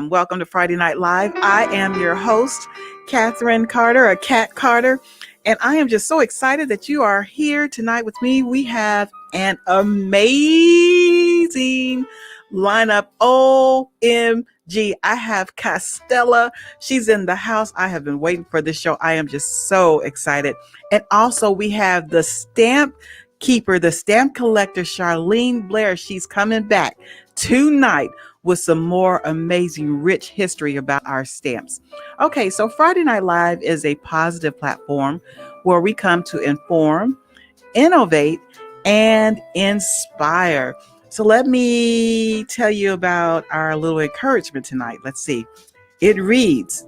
Welcome to Friday Night Live. I am your host, Catherine Carter, or Cat Carter, and I am just so excited that you are here tonight with me. We have an amazing lineup. OMG. I have Castella. She's in the house. I have been waiting for this show. I am just so excited. And also we have the stamp keeper, the stamp collector, Charlene Blair. She's coming back tonight with some more amazing, rich history about our stamps. Okay, so Friday Night Live is a positive platform where we come to inform, innovate, and inspire. So let me tell you about our little encouragement tonight. Let's see. It reads,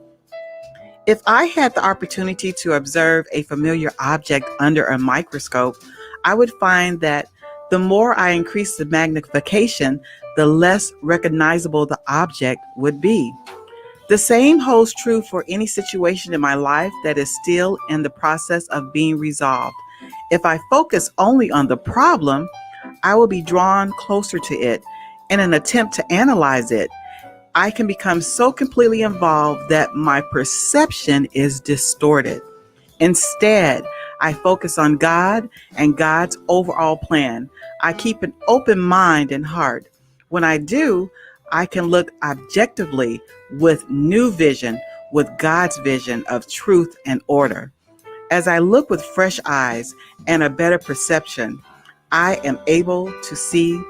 if I had the opportunity to observe a familiar object under a microscope, I would find that the more I increase the magnification, the less recognizable the object would be. The same holds true for any situation in my life that is still in the process of being resolved. If I focus only on the problem, I will be drawn closer to it in an attempt to analyze it. I can become so completely involved that my perception is distorted. Instead, I focus on God and God's overall plan. I keep an open mind and heart. When I do, I can look objectively with new vision, with God's vision of truth and order. As I look with fresh eyes and a better perception, I am able to see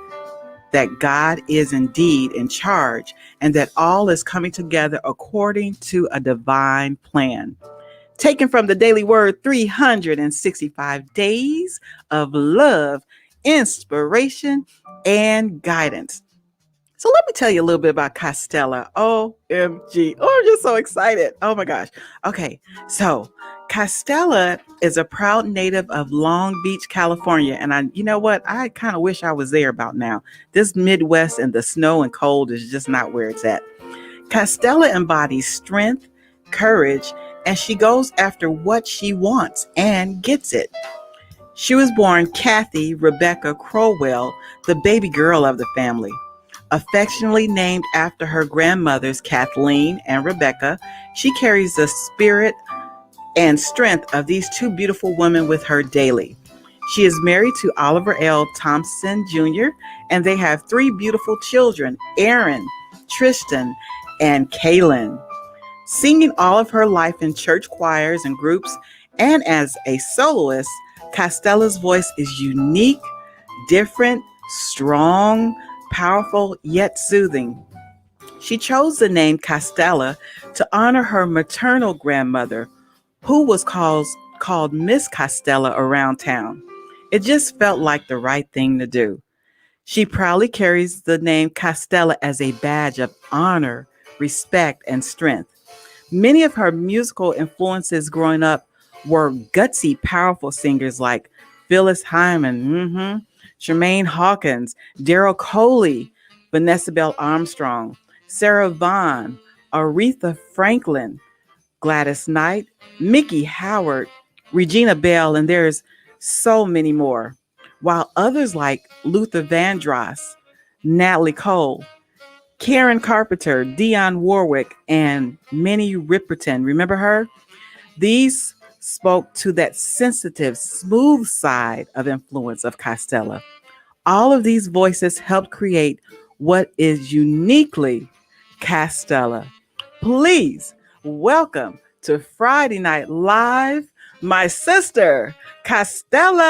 that God is indeed in charge and that all is coming together according to a divine plan. Taken from the Daily Word, 365 days of love, inspiration, and guidance. So let me tell you a little bit about Castella. OMG. Oh, I'm just so excited. Oh my gosh. Okay. So Castella is a proud native of Long Beach, California. And you know what? I kind of wish I was there about now. This Midwest and the snow and cold is just not where it's at. Castella embodies strength, courage, and she goes after what she wants and gets it. She was born Kathy Rebecca Crowell, the baby girl of the family. Affectionately named after her grandmothers Kathleen and Rebecca, she carries the spirit and strength of these two beautiful women with her daily. She is married to Oliver L. Thompson Jr., and they have three beautiful children, Aaron, Tristan, and Kaylin. Singing all of her life in church choirs and groups, and as a soloist, Castella's voice is unique, different, strong, powerful, yet soothing. She chose the name Castella to honor her maternal grandmother, who was called Miss Castella around town. It just felt like the right thing to do. She proudly carries the name Castella as a badge of honor, respect, and strength. Many of her musical influences growing up were gutsy, powerful singers like Phyllis Hyman, Tremaine Hawkins, Daryl Coley, Vanessa Bell Armstrong, Sarah Vaughan, Aretha Franklin, Gladys Knight, Mickey Howard, Regina Bell, and there's so many more. While others like Luther Vandross, Natalie Cole, Karen Carpenter, Dionne Warwick, and Minnie Riperton, remember her? These spoke to that sensitive, smooth side of influence of Castella. All of these voices helped create what is uniquely Castella. Please welcome to Friday Night Live, my sister, Castella.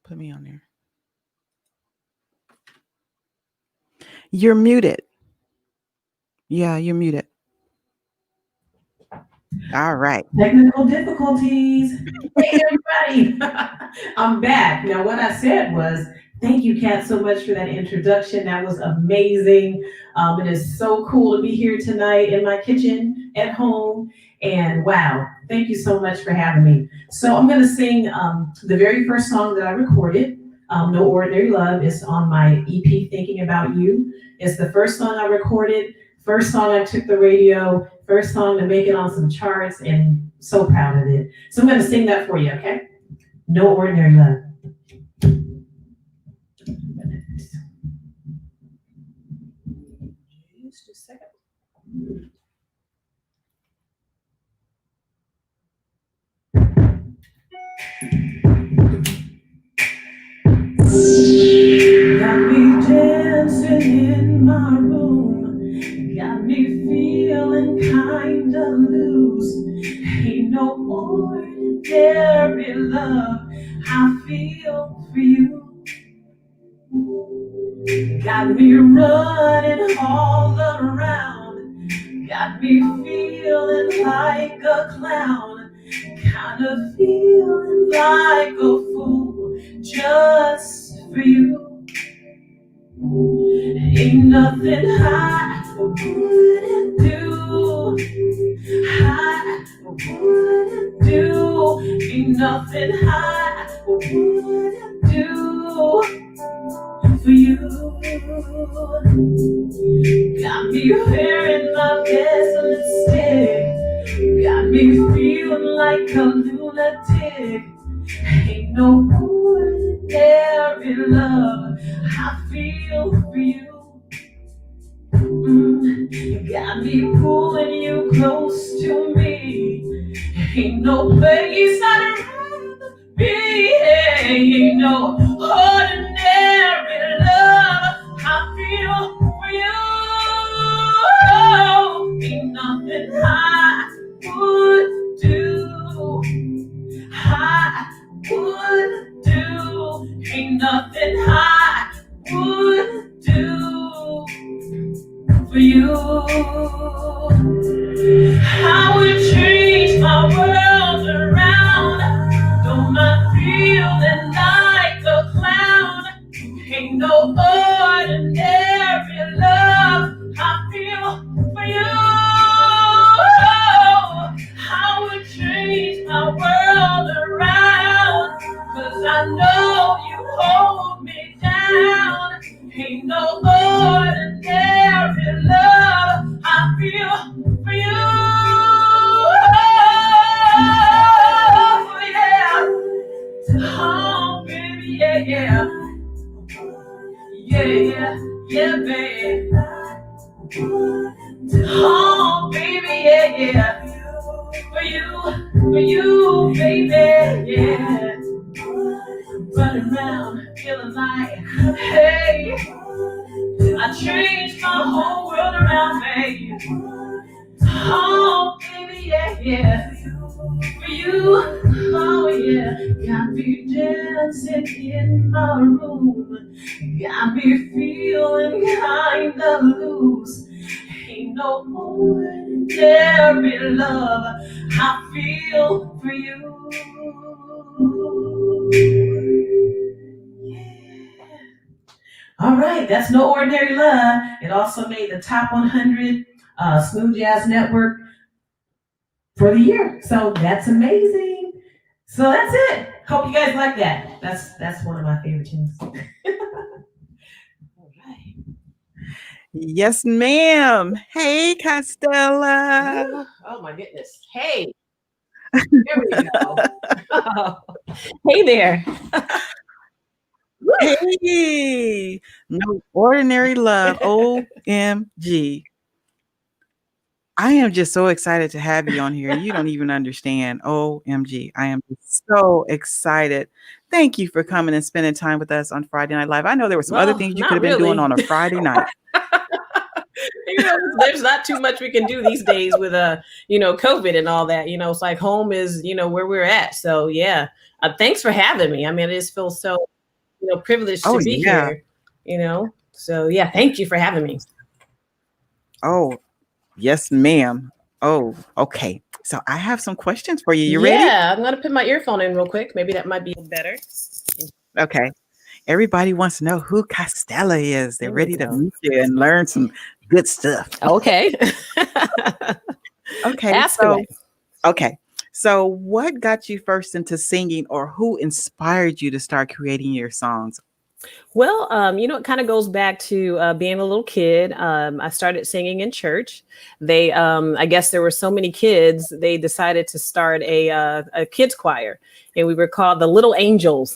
Put me on there. You're muted. Yeah, you're muted. All right. Technical difficulties. Hey, everybody. I'm back. Now, what I said was, thank you, Kat, so much for that introduction. That was amazing. It is so cool to be here tonight in my kitchen at home. And wow, thank you so much for having me. So I'm going to sing the very first song that I recorded. No Ordinary Love is on my EP, Thinking About You. It's the first song I recorded, first song I took the radio, first song to make it on some charts, and so proud of it. So I'm going to sing that for you, okay? No Ordinary Love. Just a second. Got me dancing in my room, got me feeling kinda loose. Ain't no ordinary love I feel for you. Got me running all around, got me feeling like a clown, kinda feeling like a fool just for you. Ain't nothing I wouldn't do, I wouldn't do. Ain't nothing I wouldn't do for you. Got me wearing my best lipstick. Got me feeling like a lunatic. Ain't no ordinary love I feel for you. You got me pulling you close to me. Ain't no place I'd rather be. Ain't no ordinary love I feel for you. Ain't nothing I would do. I would do. Ain't nothing I would do for you. I would change my world around. Don't mind feeling like a clown. Ain't no ordinary love I feel for you. I would change my world around, 'cause I know you hold me down. Ain't no ordinary love I feel for you. Yeah. Oh, baby, yeah, yeah. Yeah, yeah, yeah, baby. Oh, baby, yeah, yeah. For you, baby, yeah. Running around, feeling like, hey, I changed my whole world around, baby. Oh, baby, yeah, yeah. For you, oh yeah. Got me dancing in my room. Got me feeling kinda loose. Ain't no ordinary love I feel for you. Yeah. All right, that's No Ordinary Love. It also made the top 100 Smooth Jazz Network for the year. So that's amazing. So that's it. Hope you guys like that. That's one of my favorite tunes. All right. Yes, ma'am. Hey, Castella. Oh my goodness. Hey, here we go. Hey there. Hey, No Ordinary Love. OMG. I am just so excited to have you on here. You don't even understand. OMG. I am just so excited. Thank you for coming and spending time with us on Friday Night Live. I know there were some other things you could have been doing on a Friday night. There's not too much we can do these days with COVID and all that. It's like home is where we're at. So yeah, thanks for having me. I mean, it just feels so privileged to be here. So yeah, thank you for having me. Oh, yes, ma'am. Oh, okay. So I have some questions for you. You ready? Yeah, I'm gonna put my earphone in real quick. Maybe that might be better. Okay. Everybody wants to know who Castella is. They're ready to meet you and learn some good stuff. Okay. Okay. Ask away. Okay. So what got you first into singing, or who inspired you to start creating your songs? Well, it kind of goes back to being a little kid. I started singing in church. I guess there were so many kids, they decided to start a kids choir, and we were called the Little Angels.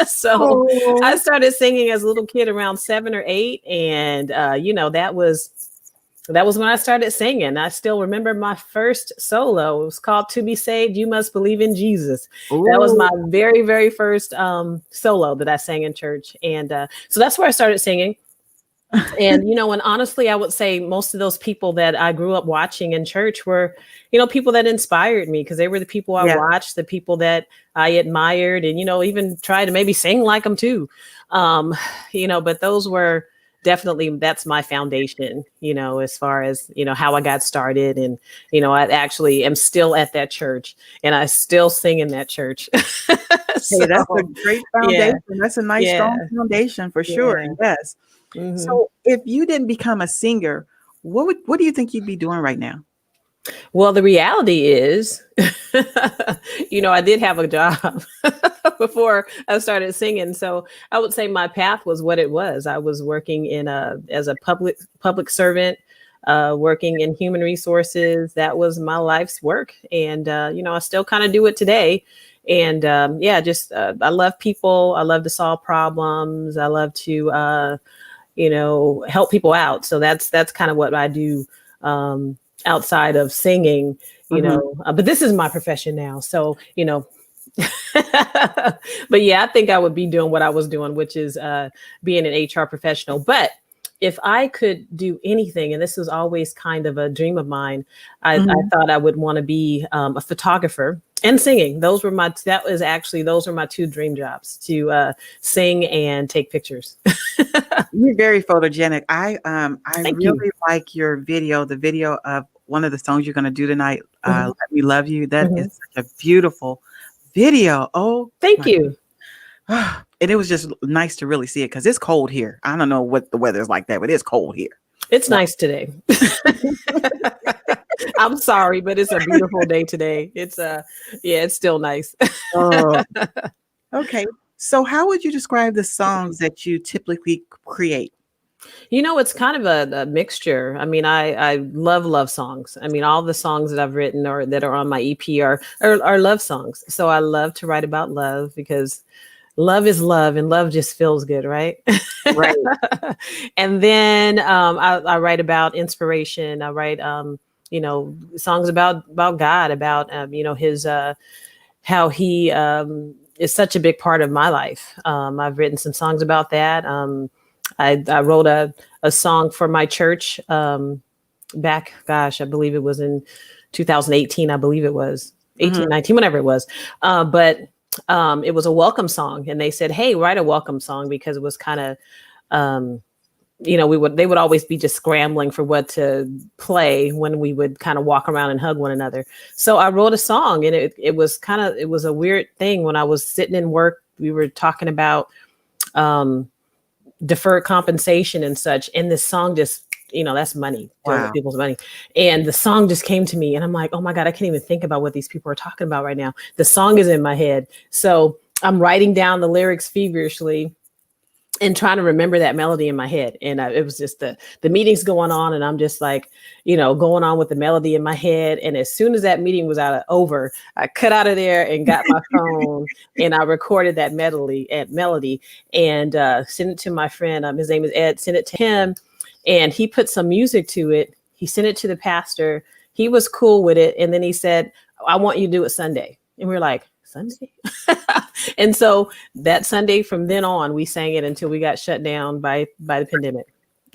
So I started singing as a little kid around 7 or 8, and that was when I started singing. I still remember my first solo. It was called "To Be Saved, You Must Believe in Jesus." Ooh. That was my very, very first solo that I sang in church. And so that's where I started singing. And, and honestly, I would say most of those people that I grew up watching in church were, people that inspired me, because they were the people I watched, the people that I admired, and, even tried to maybe sing like them too. But those were definitely, that's my foundation, as far as, how I got started. And, I actually am still at that church, and I still sing in that church. So, hey, that's a great foundation. Yeah. That's a nice, strong foundation for sure. Yeah. Yes. Mm-hmm. So if you didn't become a singer, what do you think you'd be doing right now? Well, the reality is, I did have a job before I started singing. So I would say my path was what it was. I was working as a public servant, working in human resources. That was my life's work, and I still kind of do it today. And yeah, just I love people. I love to solve problems. I love to help people out. So that's kind of what I do. Outside of singing, Mhm. but this is my profession now. So, but yeah, I think I would be doing what I was doing, which is being an HR professional. But if I could do anything, and this was always kind of a dream of mine, I Mhm. thought I would want to be a photographer and singing. Those were my two dream jobs, to sing and take pictures. You're very photogenic. I Thank you. really like your video, the video of one of the songs you're gonna do tonight, Mhm. "Let Me Love You." That is Mhm. such a beautiful video. Oh Thank my you. and it was just nice to really see it because it's cold here. I don't know what the weather is like there, but it's cold here. It's Wow. nice today. I'm sorry, but it's a beautiful day today. Yeah, it's still nice. Oh, okay. So how would you describe the songs that you typically create? It's kind of a mixture. I mean, I love songs. I mean, all the songs that I've written or that are on my EP are love songs. So I love to write about love because love is love and love just feels good, right? Right. And then I write about inspiration. I write songs about God, about his how he is such a big part of my life. I've written some songs about that. I wrote a song for my church back, gosh, I believe it was in 2018. I believe it was 18, Mhm. 19, whatever it was. But it was a welcome song. And they said, hey, write a welcome song, because it was kind of, um, they would always be just scrambling for what to play when we would kind of walk around and hug one another. So I wrote a song, and it was a weird thing. When I was sitting in work, we were talking about um, deferred compensation and such. And this song just, that's money, dealing with Wow. people's money. And the song just came to me, and I'm like, oh my God, I can't even think about what these people are talking about right now. The song is in my head. So I'm writing down the lyrics feverishly and trying to remember that melody in my head. And it was just the meeting's going on, and I'm just like, going on with the melody in my head. And as soon as that meeting was over, I cut out of there and got my phone, and I recorded that melody and sent it to my friend. His name is Ed. Sent it to him, and he put some music to it. He sent it to the pastor. He was cool with it, and then he said, I want you to do it Sunday. And we were like, Sunday? And so that Sunday, from then on, we sang it until we got shut down by the pandemic.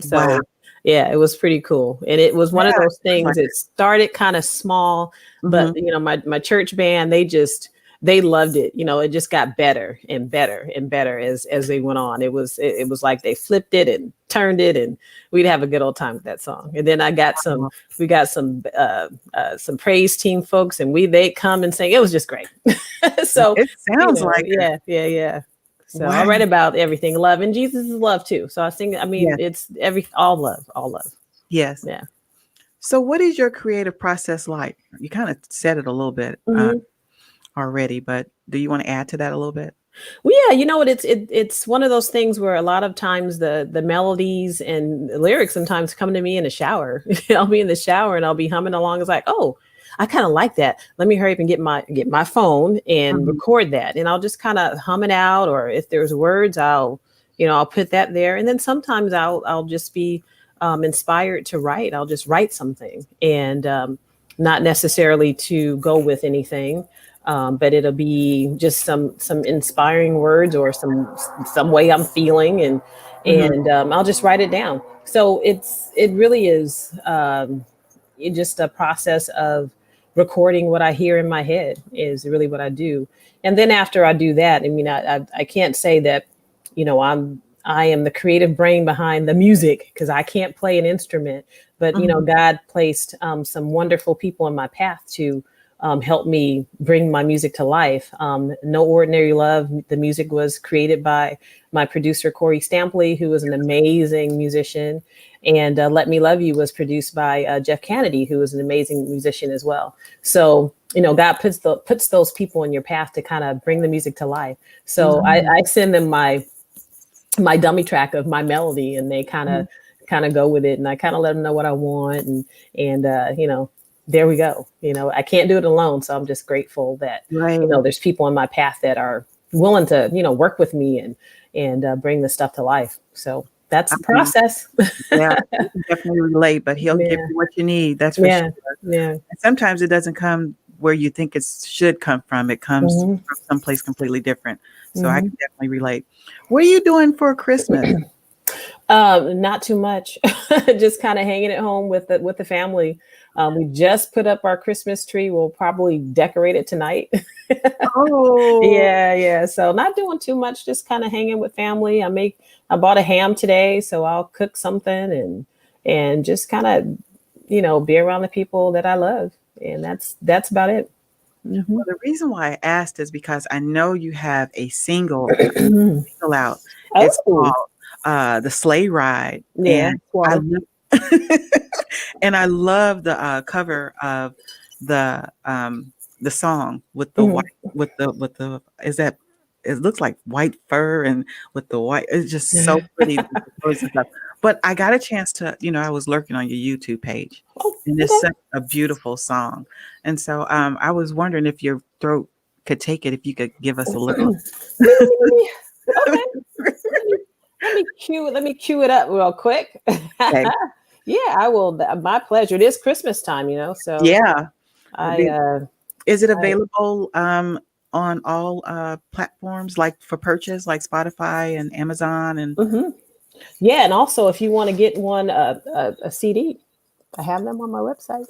Wow. So yeah, it was pretty cool. And it was one of Yeah, those sounds things like that started kind of small, but Mhm. my church band, they loved it. It just got better and better and better as they went on. It was like they flipped it and turned it, and we'd have a good old time with that song. And then we got some praise team folks, and they come and sing. It was just great. So, It sounds like it. yeah, yeah, yeah. So I Wow. write about everything, love, and Jesus is love too. So I sing, I mean, Yes, it's all love, all love. yes. Yeah. So what is your creative process like? You kinda said it a little bit, Mhm. already, but do you wanna add to that a little bit? Well, yeah, you know what? It's one of those things where a lot of times the melodies and the lyrics sometimes come to me in the shower. I'll be in the shower and I'll be humming along. It's like, oh, I kind of like that. Let me hurry up and get my phone and Mhm, record that, and I'll just kind of hum it out. Or if there's words, I'll put that there. And then sometimes I'll just be inspired to write. I'll just write something, and not necessarily to go with anything, but it'll be just some inspiring words or some way I'm feeling, and mhm, I'll just write it down. So it really is just a process of recording what I hear in my head is really what I do. And then after I do that, I mean, I can't say that I am the creative brain behind the music, because I can't play an instrument, but mhm, God placed some wonderful people in my path to helped me bring my music to life. No Ordinary Love, the music was created by my producer, Corey Stampley, who is an amazing musician. And Let Me Love You was produced by Jeff Kennedy, who is an amazing musician as well. So, God puts those people in your path to kind of bring the music to life. So I send them my dummy track of my melody, and they kind of go with it, and I kind of let them know what I want, and there we go. I can't do it alone, so I'm just grateful that there's people in my path that are willing to work with me and bring this stuff to life. So that's the process. Yeah, you can definitely relate, but he'll give you what you need. That's for sure. Yeah. And sometimes it doesn't come where you think it should come from. It comes from someplace completely different. So I can definitely relate. What are you doing for Christmas? Not too much. Just kind of hanging at home with the family. We just put up our Christmas tree. We'll probably decorate it tonight. Oh, yeah. So not doing too much. Just kind of hanging with family. I bought a ham today, so I'll cook something and just kind of be around the people that I love, and that's about it. Well, the reason why I asked is because I know you have a single out. It's called The Sleigh Ride. Yeah. And I love the cover of the song with the white with the is that it looks like white fur and with the white. It's just so pretty. But I got a chance to, I was lurking on your YouTube page, and it's such a beautiful song. And so I was wondering if your throat could take it, if you could give us a little. Okay. Let me cue it up real quick. Okay. Yeah, I will. My pleasure. It is Christmas time, so yeah. Is it I available on all platforms, like for purchase, like Spotify and Amazon and yeah, and also if you want to get one a CD, I have them on my website.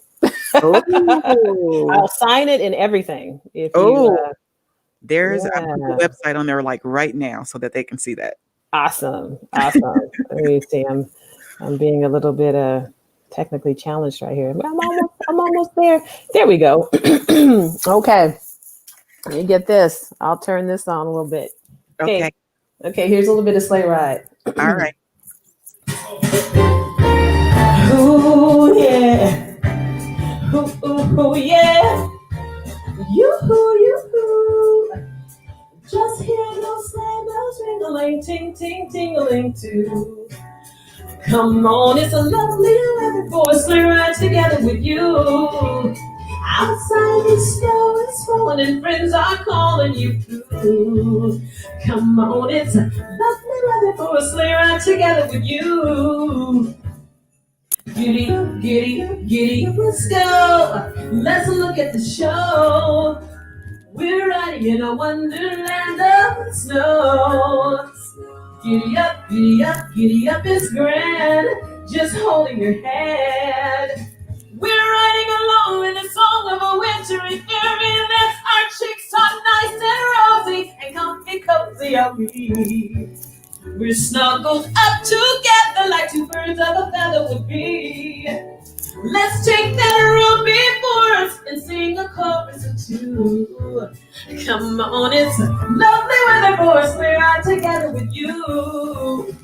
I'll sign it and everything. If there's I put the website on there like right now so that they can see that. Awesome. Let me see. I'm being a little bit technically challenged right here. I'm almost there. There we go. Okay. Let me get this. I'll turn this on a little bit. Okay. Here's a little bit of Sleigh Ride. All right. Ooh yeah. Ooh yeah. Yoo-hoo. Just hear those sleigh bells ring-a-ling, ting, ting-a-ling too. Come on, it's a lovely weather for a sleigh ride together with you. Outside the snow is falling and friends are calling you through. Come on, it's a lovely weather for a sleigh ride together with you. Giddy up, let's go. Let's look at the show. We're riding in a wonderland of snow. Giddy up, it's grand. Just holding your hand. We're riding along with the song of a wintry fairyland. Our cheeks are nice and rosy and comfy, cozy are we. We're snuggled up together like two birds of a feather would be. Let's take that room before us and sing a chorus or two. Come on, it's a lovely weather for us. We're out together with you.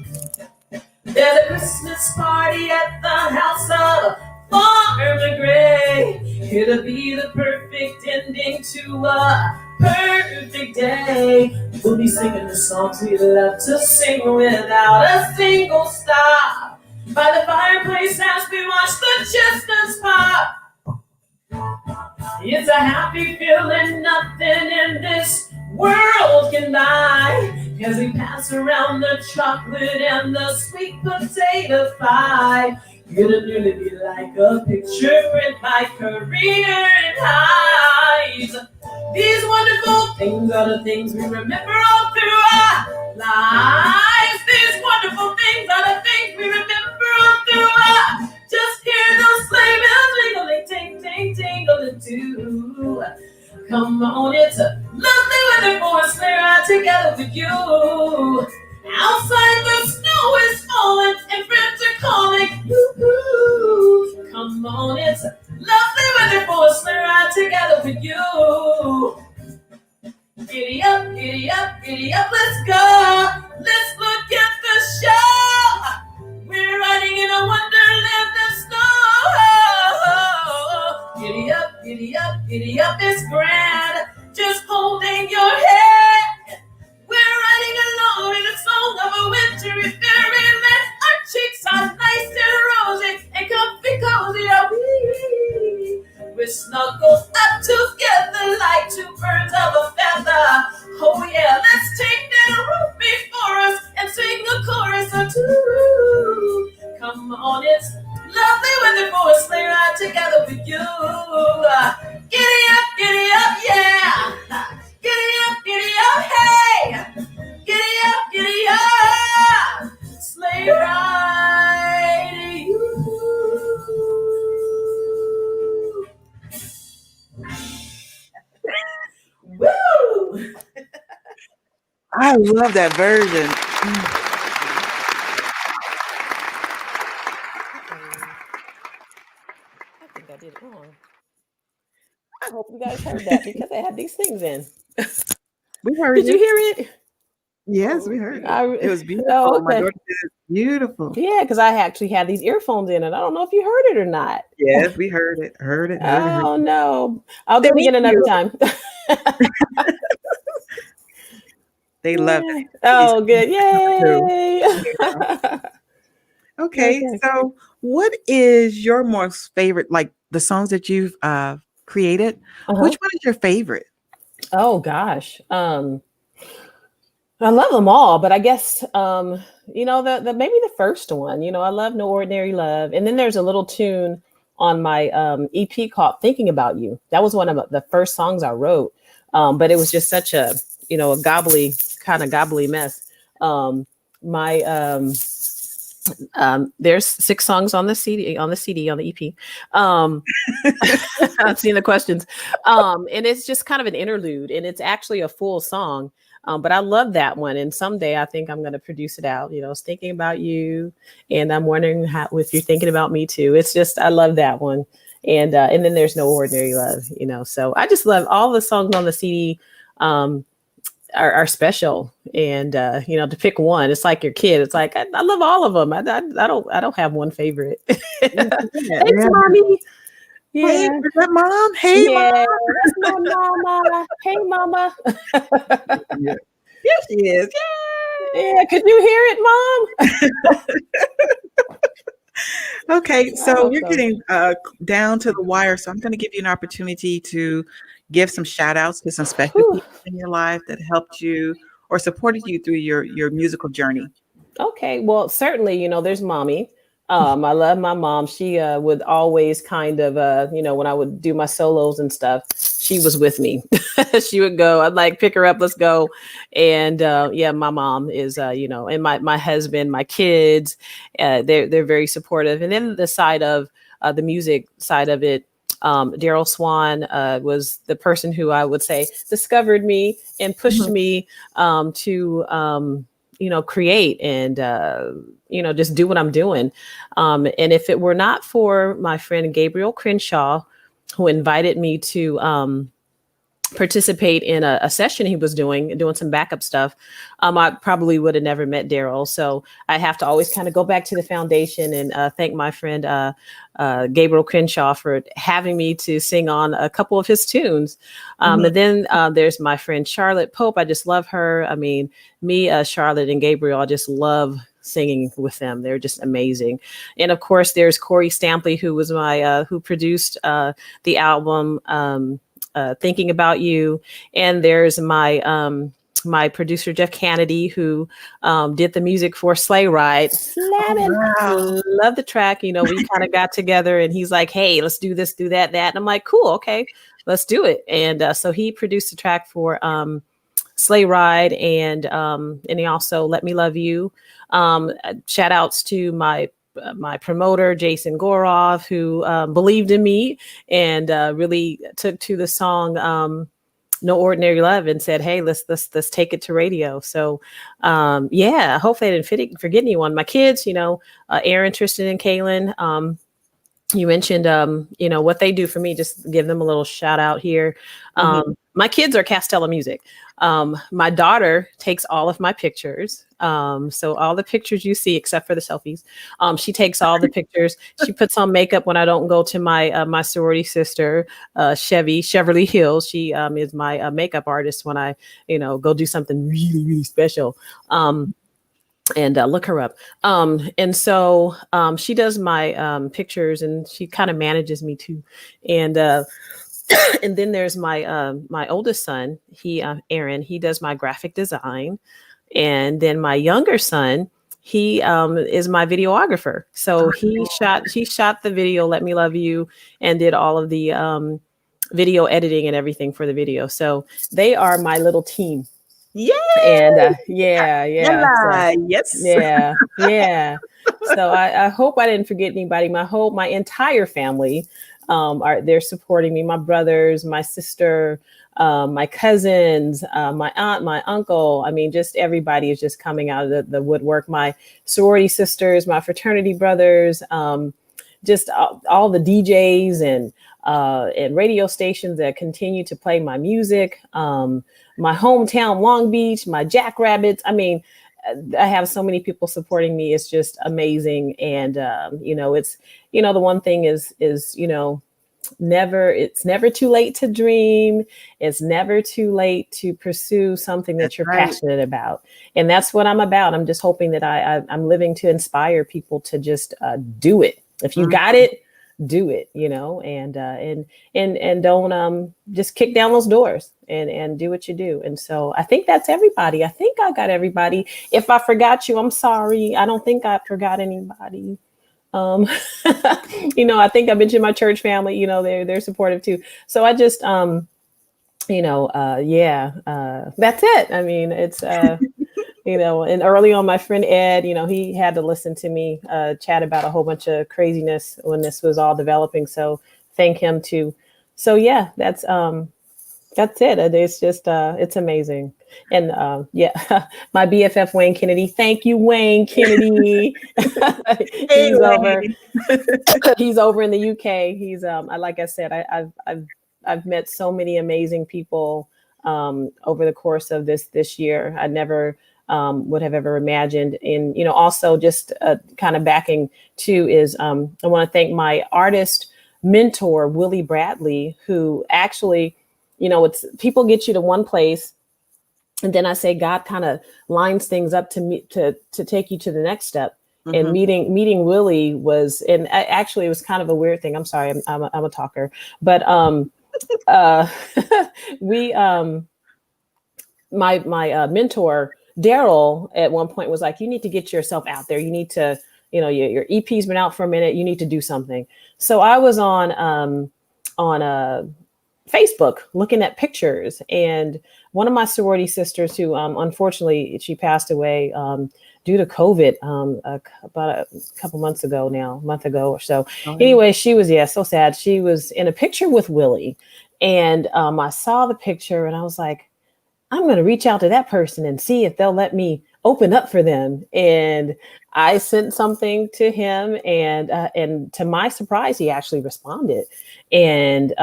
There's a Christmas party at the house of Farmer Gray. It'll be the perfect ending to a perfect day. We'll be singing the songs we love to sing without a single stop. By the fireplace as we watch the chestnuts pop. It's a happy feeling nothing in this world can buy. As we pass around the chocolate and the sweet potato pie. It'll nearly be like a picture print by Career and Highs. These wonderful things are the things we remember all through our lives. These wonderful things are the things we remember all through our. Just hear those sleigh bells ringling, ting, ting, tingling too. Come on, it's a lovely weather for a sleigh ride together with you. Outside the snow is falling and friends are calling. Woo-hoo. Come on, it's a lovely weather for a sleigh ride together with you. I love that version. I think I did it wrong. I hope you guys heard that because I had these things in. We heard Did you it. hear it? Yes, we heard it. It was Oh, beautiful. My okay. daughter did it beautiful. Yeah, because I actually had these earphones in, and I don't know if you heard it or not. Yes, we heard it. Heard it. Heard it. Heard Oh it. no, I'll do it Thank again another you. time. They love Yeah. it. These Oh, good! too. Yay! Yeah. Okay, Okay. so what is your most favorite, like the songs that you've created? Which Uh-huh. one is your favorite? Oh gosh. I love them all, but I guess the maybe the first one. I love No Ordinary Love, and then there's a little tune on my EP called Thinking About You. That was one of the first songs I wrote, but it was just such a a gobbly mess. My There's 6 songs on the CD on the EP. I've seen the questions. And it's just kind of an interlude, and it's actually a full song. But I love that one. And someday I think I'm going to produce it out. It's thinking about you. And I'm wondering if you're thinking about me too. It's just, I love that one. And then there's No Ordinary Love, so I just love all the songs on the CD. Are special, and to pick one, it's like your kid. It's like I love all of them. I don't have one favorite. Thanks, mommy. Hey, Yeah, is that mom? Hey, yeah, mom. that's my mama. Hey, mama. Yeah. Yes, she is. Yeah, could you hear it, mom? Okay, I so hope we're so. getting down to the wire. So I'm going to give you an opportunity to give some shout outs to some special Whew. people in your life that helped you or supported you through your musical journey. Okay, well, certainly, there's mommy. I love my mom. She would always kind of, when I would do my solos and stuff, she was with me. She would go. I'd like pick her up. Let's go. And yeah, my mom is, and my husband, my kids, they're very supportive. And then the side of the music side of it, Daryl Swan was the person who I would say discovered me and pushed Mhm. me to create and just do what I'm doing. And if it were not for my friend Gabriel Crenshaw, who invited me to participate in a session he was doing some backup stuff, I probably would have never met Daryl. So I have to always kind of go back to the foundation and thank my friend Gabriel Crenshaw for having me to sing on a couple of his tunes. Mhm. And then there's my friend Charlotte Pope. I just love her. I mean, me, Charlotte, and Gabriel, I just love singing with them. They're just amazing. And of course, there's Corey Stampley, who was my who produced the album. Thinking About You, and there's my producer Jeff Kennedy, who did the music for Sleigh Ride. Slamming, Wow. love the track. We kind of got together, and he's like, "Hey, let's do this, do that, that," and I'm like, "Cool, okay, let's do it." And so he produced the track for Sleigh Ride, and he also Let Me Love You. Shout outs to my promoter Jason Goroff, who believed in me and really took to the song No Ordinary Love and said, "Hey, let's take it to radio." So yeah, hopefully I didn't forget anyone. My kids, Aaron, Tristan, and Kaylin. You mentioned what they do for me. Just give them a little shout out here. My kids are Castella Music. My daughter takes all of my pictures. So all the pictures you see, except for the selfies, she takes all the pictures. She puts on makeup when I don't go to my sorority sister, Cheverly Hills. She is my makeup artist when I go do something really, really special. And look her up. And so she does my pictures, and she kind of manages me too. And and then there's my oldest son, Aaron. He does my graphic design, and then my younger son, he is my videographer. So he shot the video "Let Me Love You" and did all of the video editing and everything for the video. So they are my little team. Yay! And yeah. So Yes. yeah. So I hope I didn't forget anybody. My entire family they're supporting me. My brothers, my sister, my cousins, my aunt, my uncle. I mean, just everybody is just coming out of the woodwork. My sorority sisters, my fraternity brothers, just all the DJs and radio stations that continue to play my music. My hometown, Long Beach, my Jackrabbits. I mean, I have so many people supporting me. It's just amazing. And, it's, the one thing is, it's never too late to dream. It's never too late to pursue something that you're passionate about. And that's what I'm about. I'm just hoping that I'm living to inspire people to just do it. If you got it, do it, and don't just kick down those doors and do what you do. And so I think that's everybody. I think I got everybody. If I forgot you, I'm sorry. I don't think I forgot anybody. I think I mentioned my church family, they're supportive too. So I just, that's it. I mean, it's, and early on, my friend Ed, he had to listen to me chat about a whole bunch of craziness when this was all developing. So thank him too. So yeah, that's it. It's just, it's amazing. And my BFF Wayne Kennedy. Thank you, Wayne Kennedy. He's over in the UK. He's like I said, I've met so many amazing people over the course of this year. I never would have ever imagined. And also just kind of backing too is I want to thank my artist mentor Willie Bradley, who actually, it's people get you to one place. And then I say God kind of lines things up to me to take you to the next step. Mm-hmm. And meeting Willie was, and actually it was kind of a weird thing. I'm sorry, I'm a talker, but we my mentor Daryl at one point was like, you need to get yourself out there. You need to, your EP's been out for a minute. You need to do something. So I was on Facebook looking at pictures, and one of my sorority sisters who unfortunately she passed away due to COVID about a couple months ago now, a month ago or so. Oh, anyway, she was, so sad. She was in a picture with Willie, and I saw the picture and I was like, I'm going to reach out to that person and see if they'll let me open up for them. And I sent something to him, and to my surprise, he actually responded. And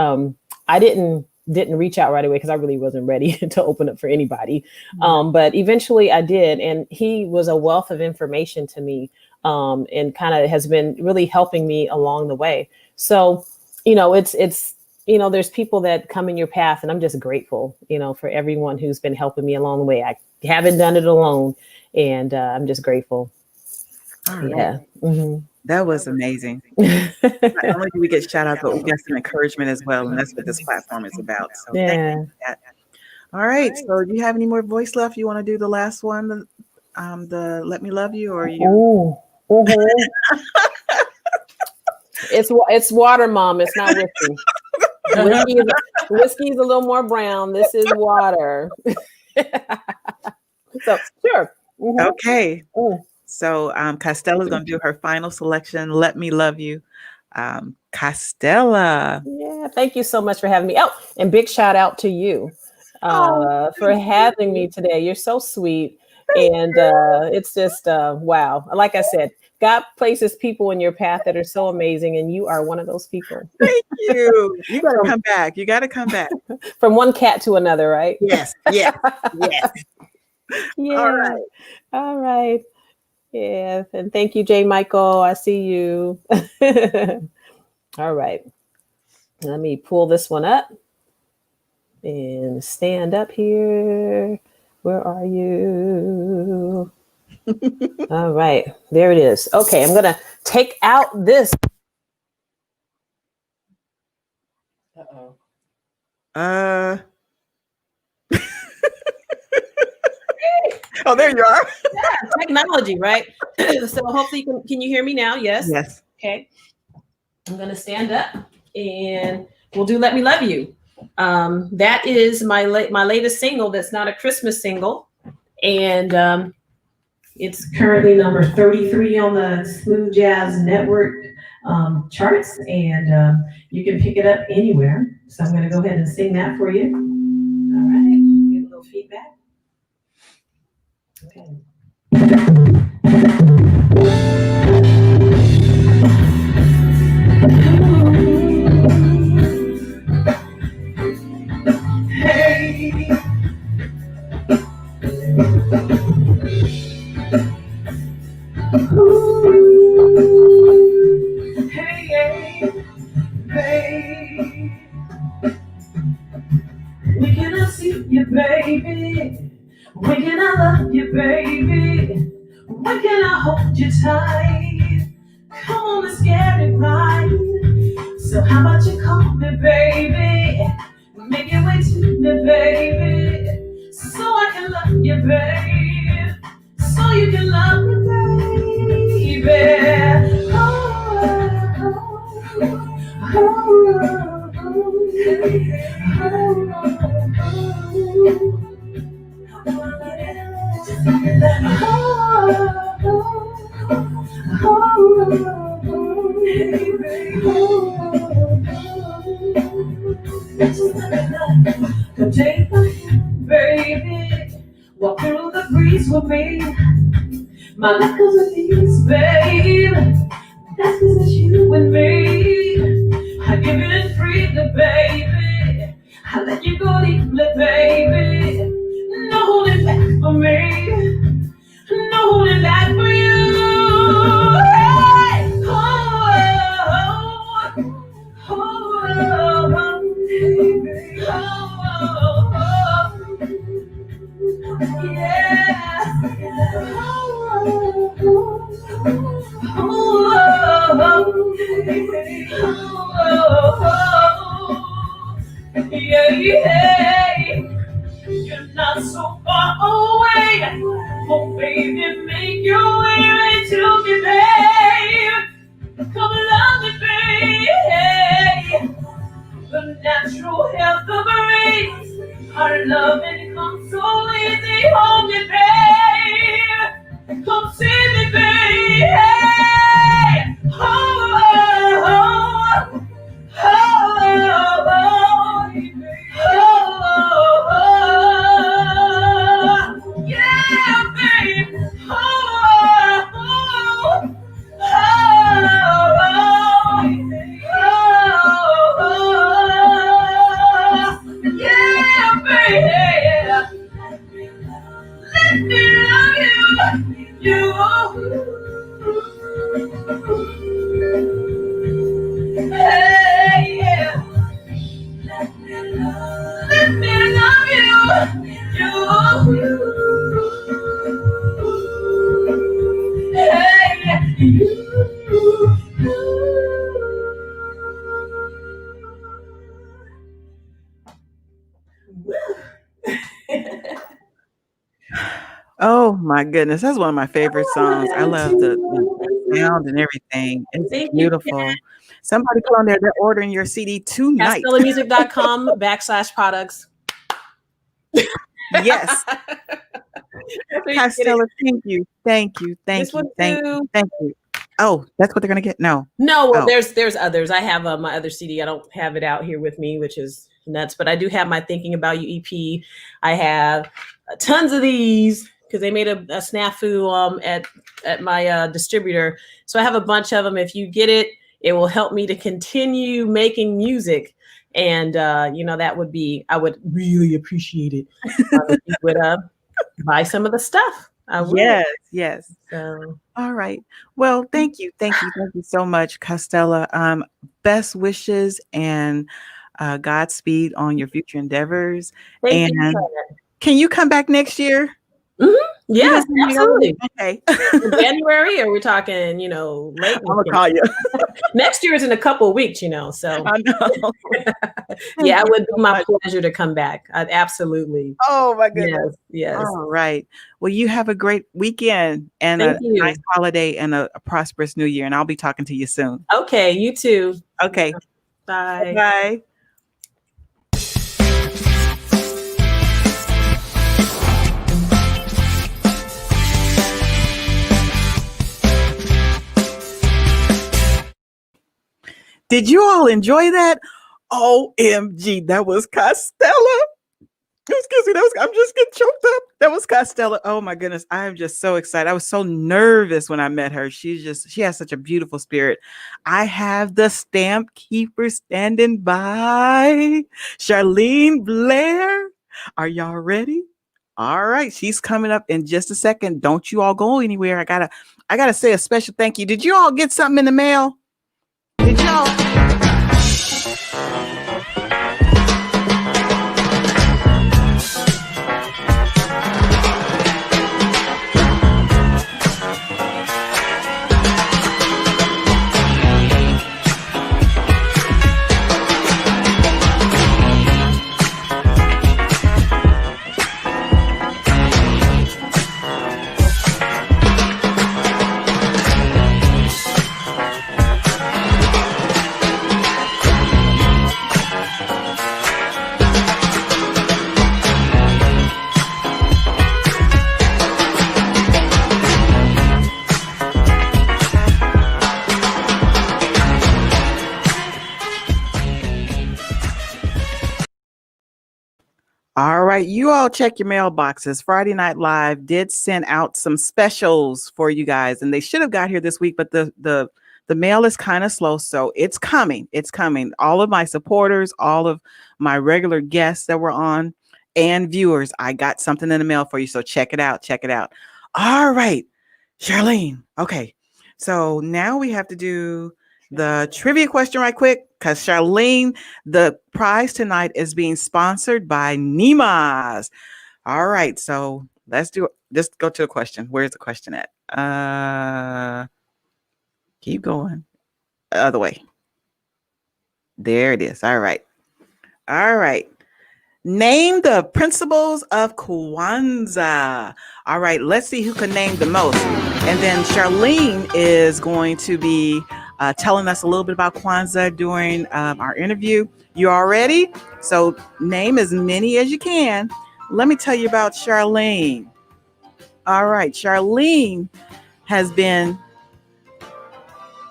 I didn't reach out right away because I really wasn't ready to open up for anybody. But eventually I did. And he was a wealth of information to me, and kind of has been really helping me along the way. So, it's, there's people that come in your path, and I'm just grateful, for everyone who's been helping me along the way. I haven't done it alone, and I'm just grateful. All right. Yeah. Mm-hmm. That was amazing. Not only do we get shout out, but we get some encouragement as well. And that's what this platform is about. So yeah. Thank you for that. All right. So do you have any more voice left? You want to do the last one? The Let Me Love You, or you? Ooh. Mm-hmm. It's water, Mom. It's not whiskey. Whiskey is a little more brown. This is water. So sure. Mm-hmm. Okay. Mm. So Castella's going to do her final selection. Let Me Love You. Castella. Yeah. Thank you so much for having me. Oh, and big shout out to you for having me today. You're so sweet. And it's just, wow. Like I said, God places people in your path that are so amazing, and you are one of those people. Thank you. You got to come back. You got to come back. From one cat to another, right? Yes. Yes. Yes. Yeah. All right. Yeah. And thank you, J. Michael. I see you. All right. Let me pull this one up and stand up here. Where are you? All right, there it is. Okay, I'm gonna take out this. Oh, there you are. Yeah, technology, right? So hopefully can you hear me now? Yes. Yes. Okay. I'm gonna stand up and we'll do Let Me Love You. That is my latest single. That's not a Christmas single, and it's currently number 33 on the Smooth Jazz Network charts, and you can pick it up anywhere. So I'm going to go ahead and sing that for you. Okay. Hey, ooh, hey, babe. When can I see you, baby? When can I love you, baby? When can I hold you tight? Come on, let's get it right. So how about you call me, baby? Make your way to me, baby. So I can love you, babe. So you can love me, baby. Come take my hand, baby. Walk through the breeze with me. My life goes with these, babe. That's 'cause it's you and me. I give you the freedom, baby. I let you go deeply, baby. No holding back for me. No holding back for you. Hey! You're not so far away. Oh, baby, make your way right to me, babe. Come love me, babe. The natural health of a race. Our love and comes so easy. Hold me, babe. Come see me, babe. Oh, oh, oh, oh, oh, oh, yeah, babe. Oh, oh, yeah, baby. Let me love you. Hey, yeah. Let me love you. Hey, you. Oh my goodness, that's one of my favorite songs. I love the sound and everything. It's Thank you, beautiful. Somebody put on there, they're ordering your CD tonight. CastellaMusic.com/products. Yes. Castella, thank you. Thank you. Thank This you. one Thank too. you. Thank you. Oh, that's what they're gonna get? No. No, well, Oh. there's others. I have my other CD. I don't have it out here with me, which is nuts. But I do have my Thinking About You EP. I have tons of these because they made a snafu at my distributor. So I have a bunch of them. If you get it, it will help me to continue making music. And that would be, I would really appreciate it if you would buy some of the stuff. I would. Yes. So. All right. Well, thank you so much, Castella. Best wishes and Godspeed on your future endeavors. Thank and you. Can you come back next year? Mm-hmm. Yes, absolutely. Okay. In January, or we're talking, late. I'm gonna call you. Next year is in a couple of weeks, so. I know. Yeah, it would be my pleasure to come back. Absolutely. Oh my goodness. Yes. All right. Well, you have a great weekend and Thank you. Nice holiday and a prosperous new year. And I'll be talking to you soon. Okay, you too. Okay. Bye. Bye. Did you all enjoy that? OMG, that was Castella. Excuse me, I'm just getting choked up. That was Castella. Oh my goodness. I am just so excited. I was so nervous when I met her. She has such a beautiful spirit. I have the stamp keeper standing by. Charlene Blair. Are y'all ready? All right. She's coming up in just a second. Don't you all go anywhere. I gotta say a special thank you. Did you all get something in the mail? Did y'all? All right, you all check your mailboxes. Friday Night Live did send out some specials for you guys, and they should have got here this week, but the mail is kind of slow, so it's coming. It's coming. All of my supporters, all of my regular guests that were on, and viewers, I got something in the mail for you, so check it out. Check it out. All right, Charlene. Okay, so now we have to do the trivia question right quick, because Charlene, the prize tonight is being sponsored by Nemas. All right, so let's do it. Just go to the question. Where's the question at? Keep going. Other way. There it is. All right. All right. Name the principles of Kwanzaa. All right, let's see who can name the most. And then Charlene is going to be telling us a little bit about Kwanzaa during our interview. You all ready? So name as many as you can. Let me tell you about Charlene. All right, Charlene has been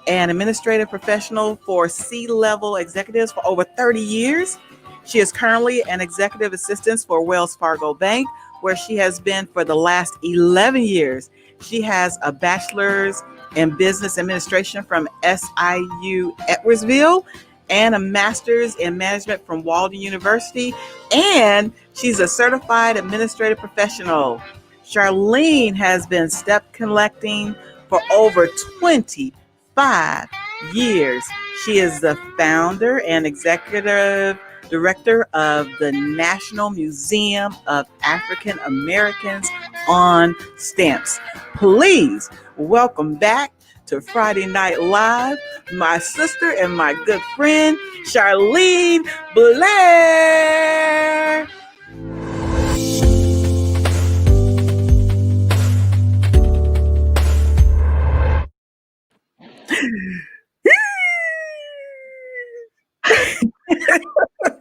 an administrative professional for C-level executives for over 30 years. She is currently an executive assistant for Wells Fargo Bank, where she has been for the last 11 years. She has a bachelor's in business administration from SIU Edwardsville and a master's in management from Walden University. And she's a certified administrative professional. Charlene has been step collecting for over 25 years. She is the founder and executive director of the National Museum of African Americans on Stamps. Please welcome back to Friday Night Live, my sister and my good friend, Charlene Blair.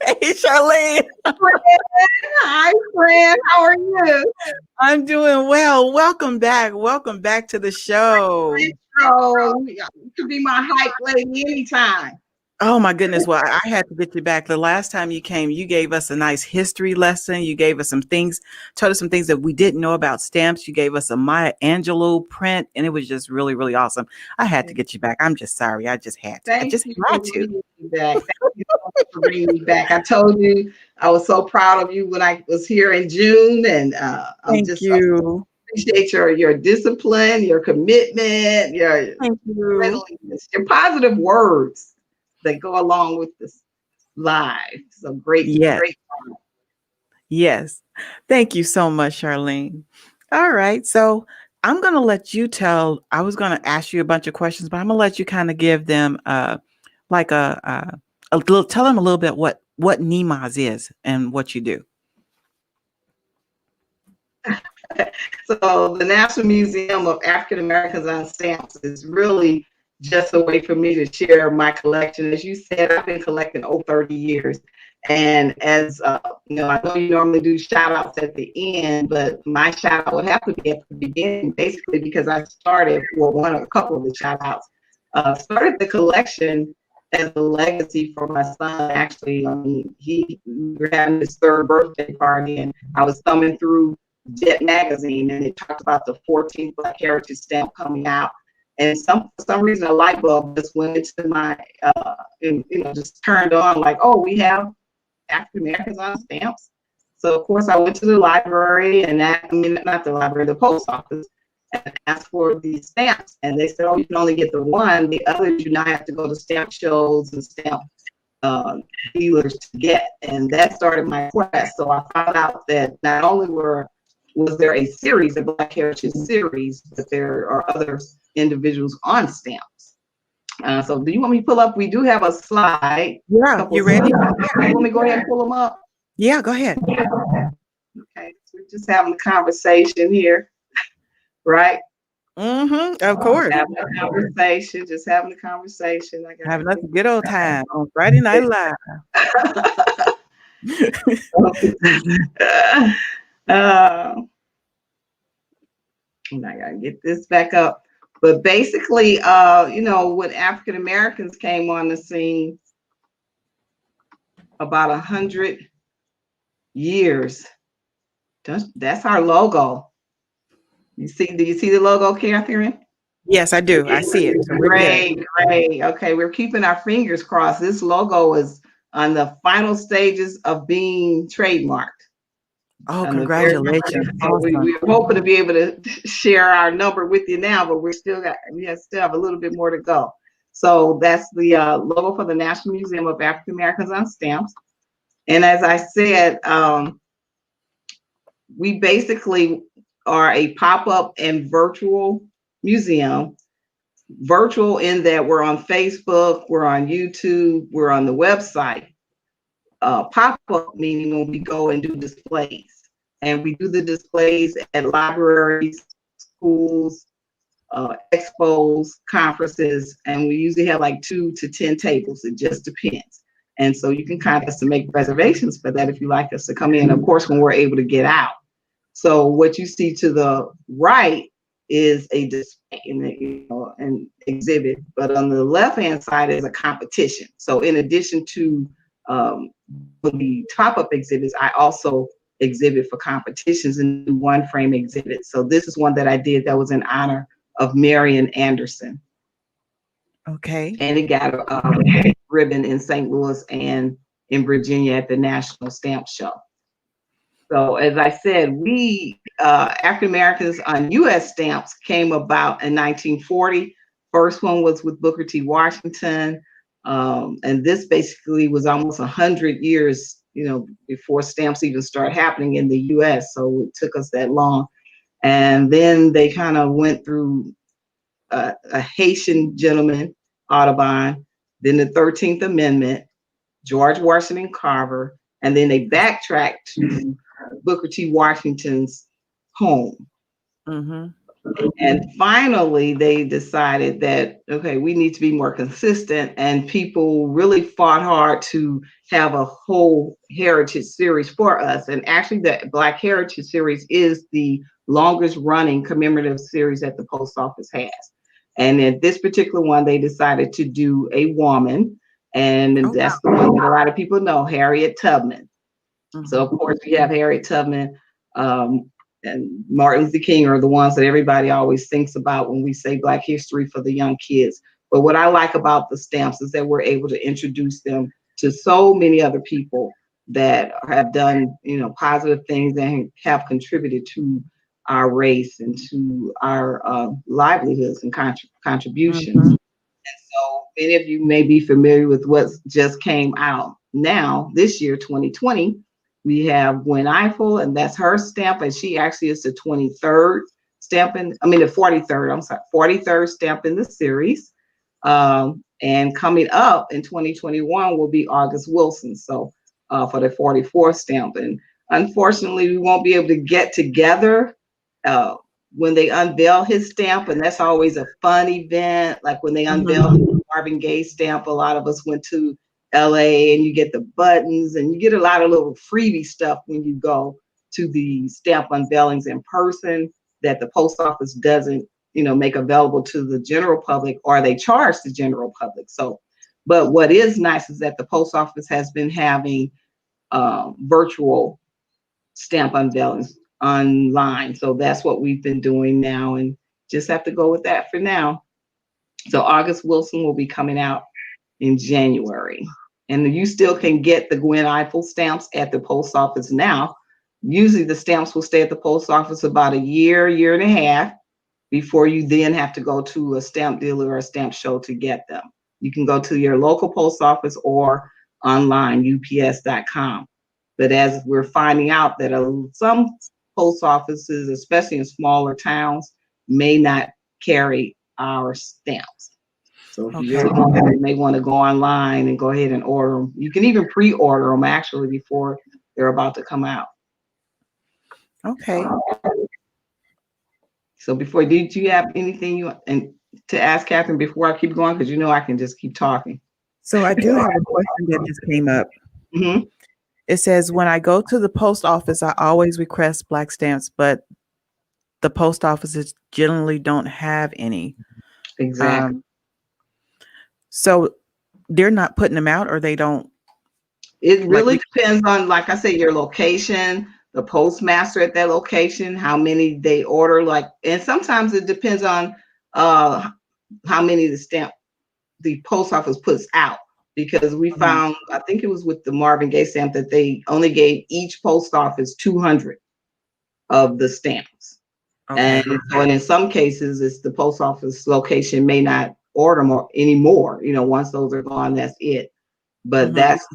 Hey, Charlene. Hi, friend. How are you? I'm doing well. Welcome back. Welcome back to the show. Oh, you could be my hype lady anytime. Oh my goodness. Well, I had to get you back. The last time you came, you gave us a nice history lesson. You gave us some things, told us some things that we didn't know about stamps. You gave us a Maya Angelou print, and it was just really, really awesome. I had to get you back. I'm just sorry. I just had to. Thank I just you had for to. bringing me back. Thank you so much for bringing me back. I told you I was so proud of you when I was here in June, and Thank you. Appreciate your discipline, your commitment, your Thank you. friendliness, your positive words that go along with this live. So great, Yes. great. Yes. Thank you so much, Charlene. All right. So I'm going to let you I was going to ask you a bunch of questions, but I'm going to let you kind of give them like a little, tell them a little bit what NEMAS is and what you do. So the National Museum of African Americans on Stamps is really just a way for me to share my collection. As you said, I've been collecting over 30 years. And as you know, I know you normally do shout outs at the end, but my shout out would have to be at the beginning, basically because I started, well, a couple of the shout outs, started the collection as a legacy for my son. Actually, we were having his 3rd birthday party, and I was thumbing through Jet magazine, and it talked about the 14th Black Heritage stamp coming out. And for some reason, a light bulb just went into my, and, just turned on, like, oh, we have African Americans on stamps. So of course I went to the library, and not the library, the post office, and asked for these stamps. And they said, oh, you can only get the one. The others you now have to go to stamp shows and stamp dealers to get. And that started my quest. So I found out that not only was there a series, a Black Heritage series, but there are other individuals on stamps. So do you want me to pull up? We do have a slide. Yeah, you ready? You want me to go ahead and pull them up? Yeah, go ahead. Okay, so we're just having a conversation here, right? Of course. Having a conversation, just having a conversation. Having a good old time on Friday Night Live. And I gotta get this back up. But basically, when African Americans came on the scene about 100 years, that's our logo. Do you see the logo, Catherine? Yes, I do. I see it. So Great. Okay, we're keeping our fingers crossed. This logo is on the final stages of being trademarked. Oh, congratulations. We're hoping to be able to share our number with you now, but we still have a little bit more to go. So that's the logo for the National Museum of African Americans on Stamps. And as I said, we basically are a pop-up and virtual museum. Virtual in that we're on Facebook, we're on YouTube, we're on the website. Pop-up meaning when we go and do displays. And we do the displays at libraries, schools, expos, conferences, and we usually have like 2 to 10 tables. It just depends. And so you can contact us to make reservations for that if you like us to come in, of course, when we're able to get out. So what you see to the right is a display an exhibit, but on the left-hand side is a competition. So in addition to the pop-up exhibits, I also exhibit for competitions and do one-frame exhibits. So this is one that I did that was in honor of Marian Anderson. Okay. And it got a ribbon in St. Louis and in Virginia at the National Stamp Show. So as I said, we African Americans on U.S. stamps came about in 1940. First one was with Booker T. Washington. And this basically was almost 100 years, before stamps even started happening in the U.S. So it took us that long. And then they kind of went through a Haitian gentleman, Audubon, then the 13th Amendment, George Washington Carver, and then they backtracked to Booker T. Washington's home. And finally, they decided that, okay, we need to be more consistent, and people really fought hard to have a whole heritage series for us. And actually, the Black Heritage series is the longest running commemorative series that the post office has. And in this particular one, they decided to do a woman, and that's the one that a lot of people know, Harriet Tubman. So of course, we have Harriet Tubman, and Martin Luther King are the ones that everybody always thinks about when we say Black history for the young kids. But what I like about the stamps is that we're able to introduce them to so many other people that have done, positive things and have contributed to our race and to our livelihoods and contributions. And so many of you may be familiar with what just came out now, this year, 2020. We have Gwen Eiffel, and that's her stamp, and she actually is the 23rd stamp the 43rd stamp in the series. And coming up in 2021 will be August Wilson, so for the 44th stamp. And unfortunately, we won't be able to get together when they unveil his stamp, and that's always a fun event. Like when they unveiled the Marvin Gaye stamp, a lot of us went to LA, and you get the buttons and you get a lot of little freebie stuff when you go to the stamp unveilings in person that the post office doesn't, make available to the general public, or they charge the general public. So But what is nice is that the post office has been having virtual stamp unveilings online. So that's what we've been doing now, and just have to go with that for now. So August Wilson will be coming out in January. And you still can get the Gwen Ifill stamps at the post office now. Usually the stamps will stay at the post office about a year, year and a half before you then have to go to a stamp dealer or a stamp show to get them. You can go to your local post office or online, ups.com. But as we're finding out that some post offices, especially in smaller towns, may not carry our stamps. So if you may want to go online and go ahead and order them. You can even pre-order them actually before they're about to come out. Okay. So before, did you have anything you and to ask Catherine before I keep going? Because you know I can just keep talking. So I do have a question that just came up. Mm-hmm. It says, when I go to the post office, I always request black stamps, but the post offices generally don't have any. Exactly. So they're not putting them out, or they don't? It really depends on, like I said, your location, the postmaster at that location, how many they order, and sometimes it depends on how many the post office puts out. Because we found, I think it was with the Marvin Gaye stamp, that they only gave each post office 200 of the stamps. Okay. And so in some cases, it's the post office location may not order more anymore. Once those are gone, that's it. But that's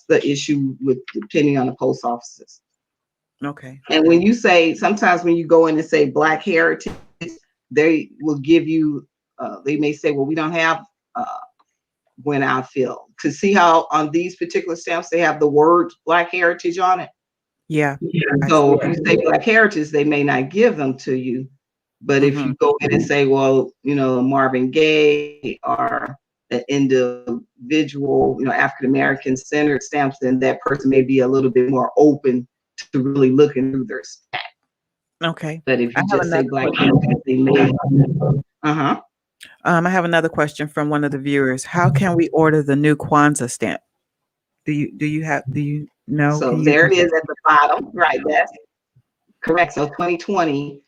the issue with depending on the post offices. Okay. And when you say, sometimes when you go in and say Black Heritage, they will give you, they may say, well, we don't have Gwen Ifill. To see how on these particular stamps they have the word Black Heritage on it. Yeah. So if you say Black Heritage, they may not give them to you. But if you go in and say, well, Marvin Gaye or an individual, African American centered stamps, then that person may be a little bit more open to really looking through their stack. Okay. But if you just say Black Heritage, they may. I have another question from one of the viewers. How can we order the new Kwanzaa stamp? Do you know? So there it is at the bottom, right? That's correct. So 2020,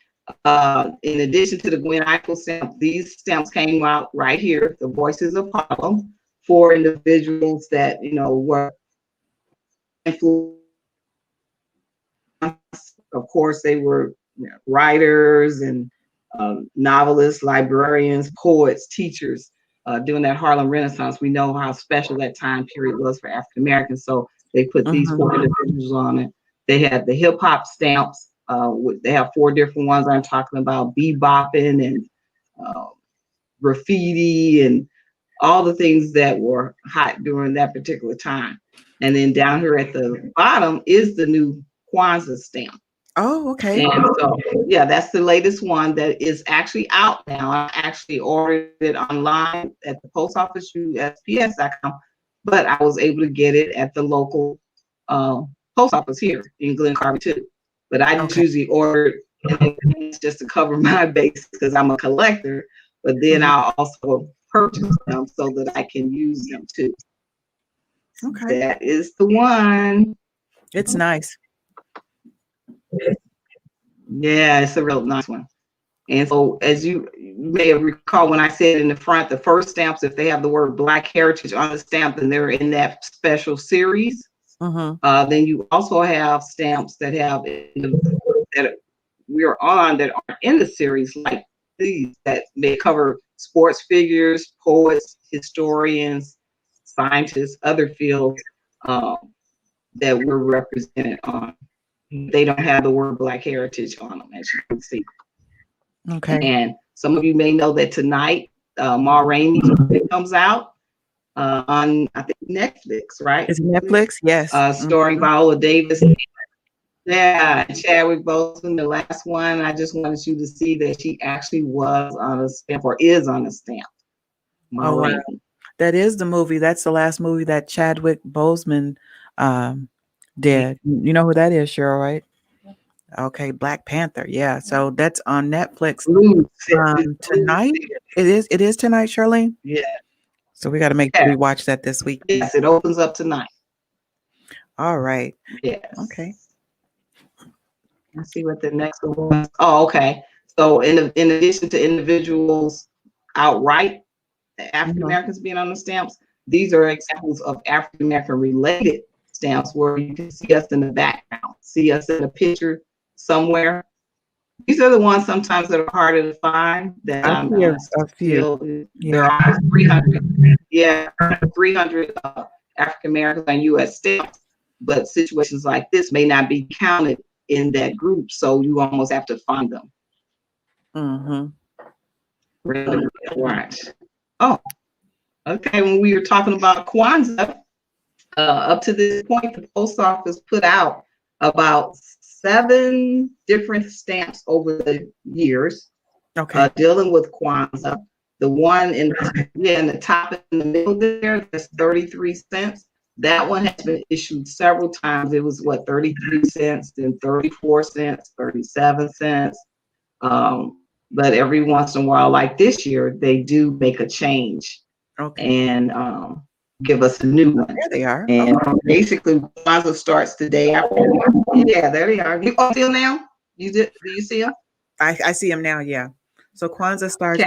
in addition to the Gwen Ifill stamp, these stamps came out right here, the Voices of Harlem, for individuals that, were influenced. Of course, they were writers and novelists, librarians, poets, teachers. During that Harlem Renaissance, we know how special that time period was for African Americans. So they put these 4 individuals on it. They had the hip hop stamps. They have 4 different ones I'm talking about: bebopping and graffiti and all the things that were hot during that particular time. And then down here at the bottom is the new Kwanzaa stamp. Oh, okay. And so, yeah, that's the latest one that is actually out now. I actually ordered it online at the post office, USPS.com, but I was able to get it at the local post office here in Glen Carver too. But I just usually order it just to cover my base because I'm a collector, but then I'll also purchase them so that I can use them too. Okay. That is the one. It's nice. Yeah, it's a real nice one. And so, as you may recall, when I said in the front, the first stamps, if they have the word Black Heritage on the stamp and they're in that special series, then you also have stamps that have that we're on that aren't in the series, like these that may cover sports figures, poets, historians, scientists, other fields that we're represented on. They don't have the word Black Heritage on them, as you can see. Okay. And some of you may know that tonight, Ma Rainey comes out on, I think, Netflix, right? Is it Netflix? Yes. Starring Viola Davis. Yeah, Chadwick Boseman, the last one. I just wanted you to see that she actually was on a stamp or is on a stamp. Ma Rainey. Wow. That is the movie. That's the last movie that Chadwick Boseman did. You know who that is, Cheryl, right? Okay, Black Panther. Yeah. So that's on Netflix tonight. It is tonight, Charlene? Yeah. So we got to make sure we watch that this week. Yes, it opens up tonight. All right. Yes. Okay. Let's see what the next one was. Oh, okay. So in addition to individuals outright, African Americans being on the stamps, these are examples of African American related stamps where you can see us in the background, see us in a picture somewhere. These are the ones sometimes that are harder to find. That I see a few. There are 300. Yeah, 300 African Americans on U.S. stamps, but situations like this may not be counted in that group, so you almost have to find them. Right. Oh, okay. When we were talking about Kwanzaa, up to this point, the post office put out about 7 different stamps over the years, dealing with Kwanzaa. The one in the top in the middle there, that's 33 cents. That one has been issued several times. It was 33 cents, then 34 cents, 37 cents. But every once in a while, like this year, they do make a change and give us a new one. There they are. And basically, Kwanzaa starts the day after. Yeah, there they are. You see them now? Do you see them? I see them now. Yeah. So Kwanzaa starts.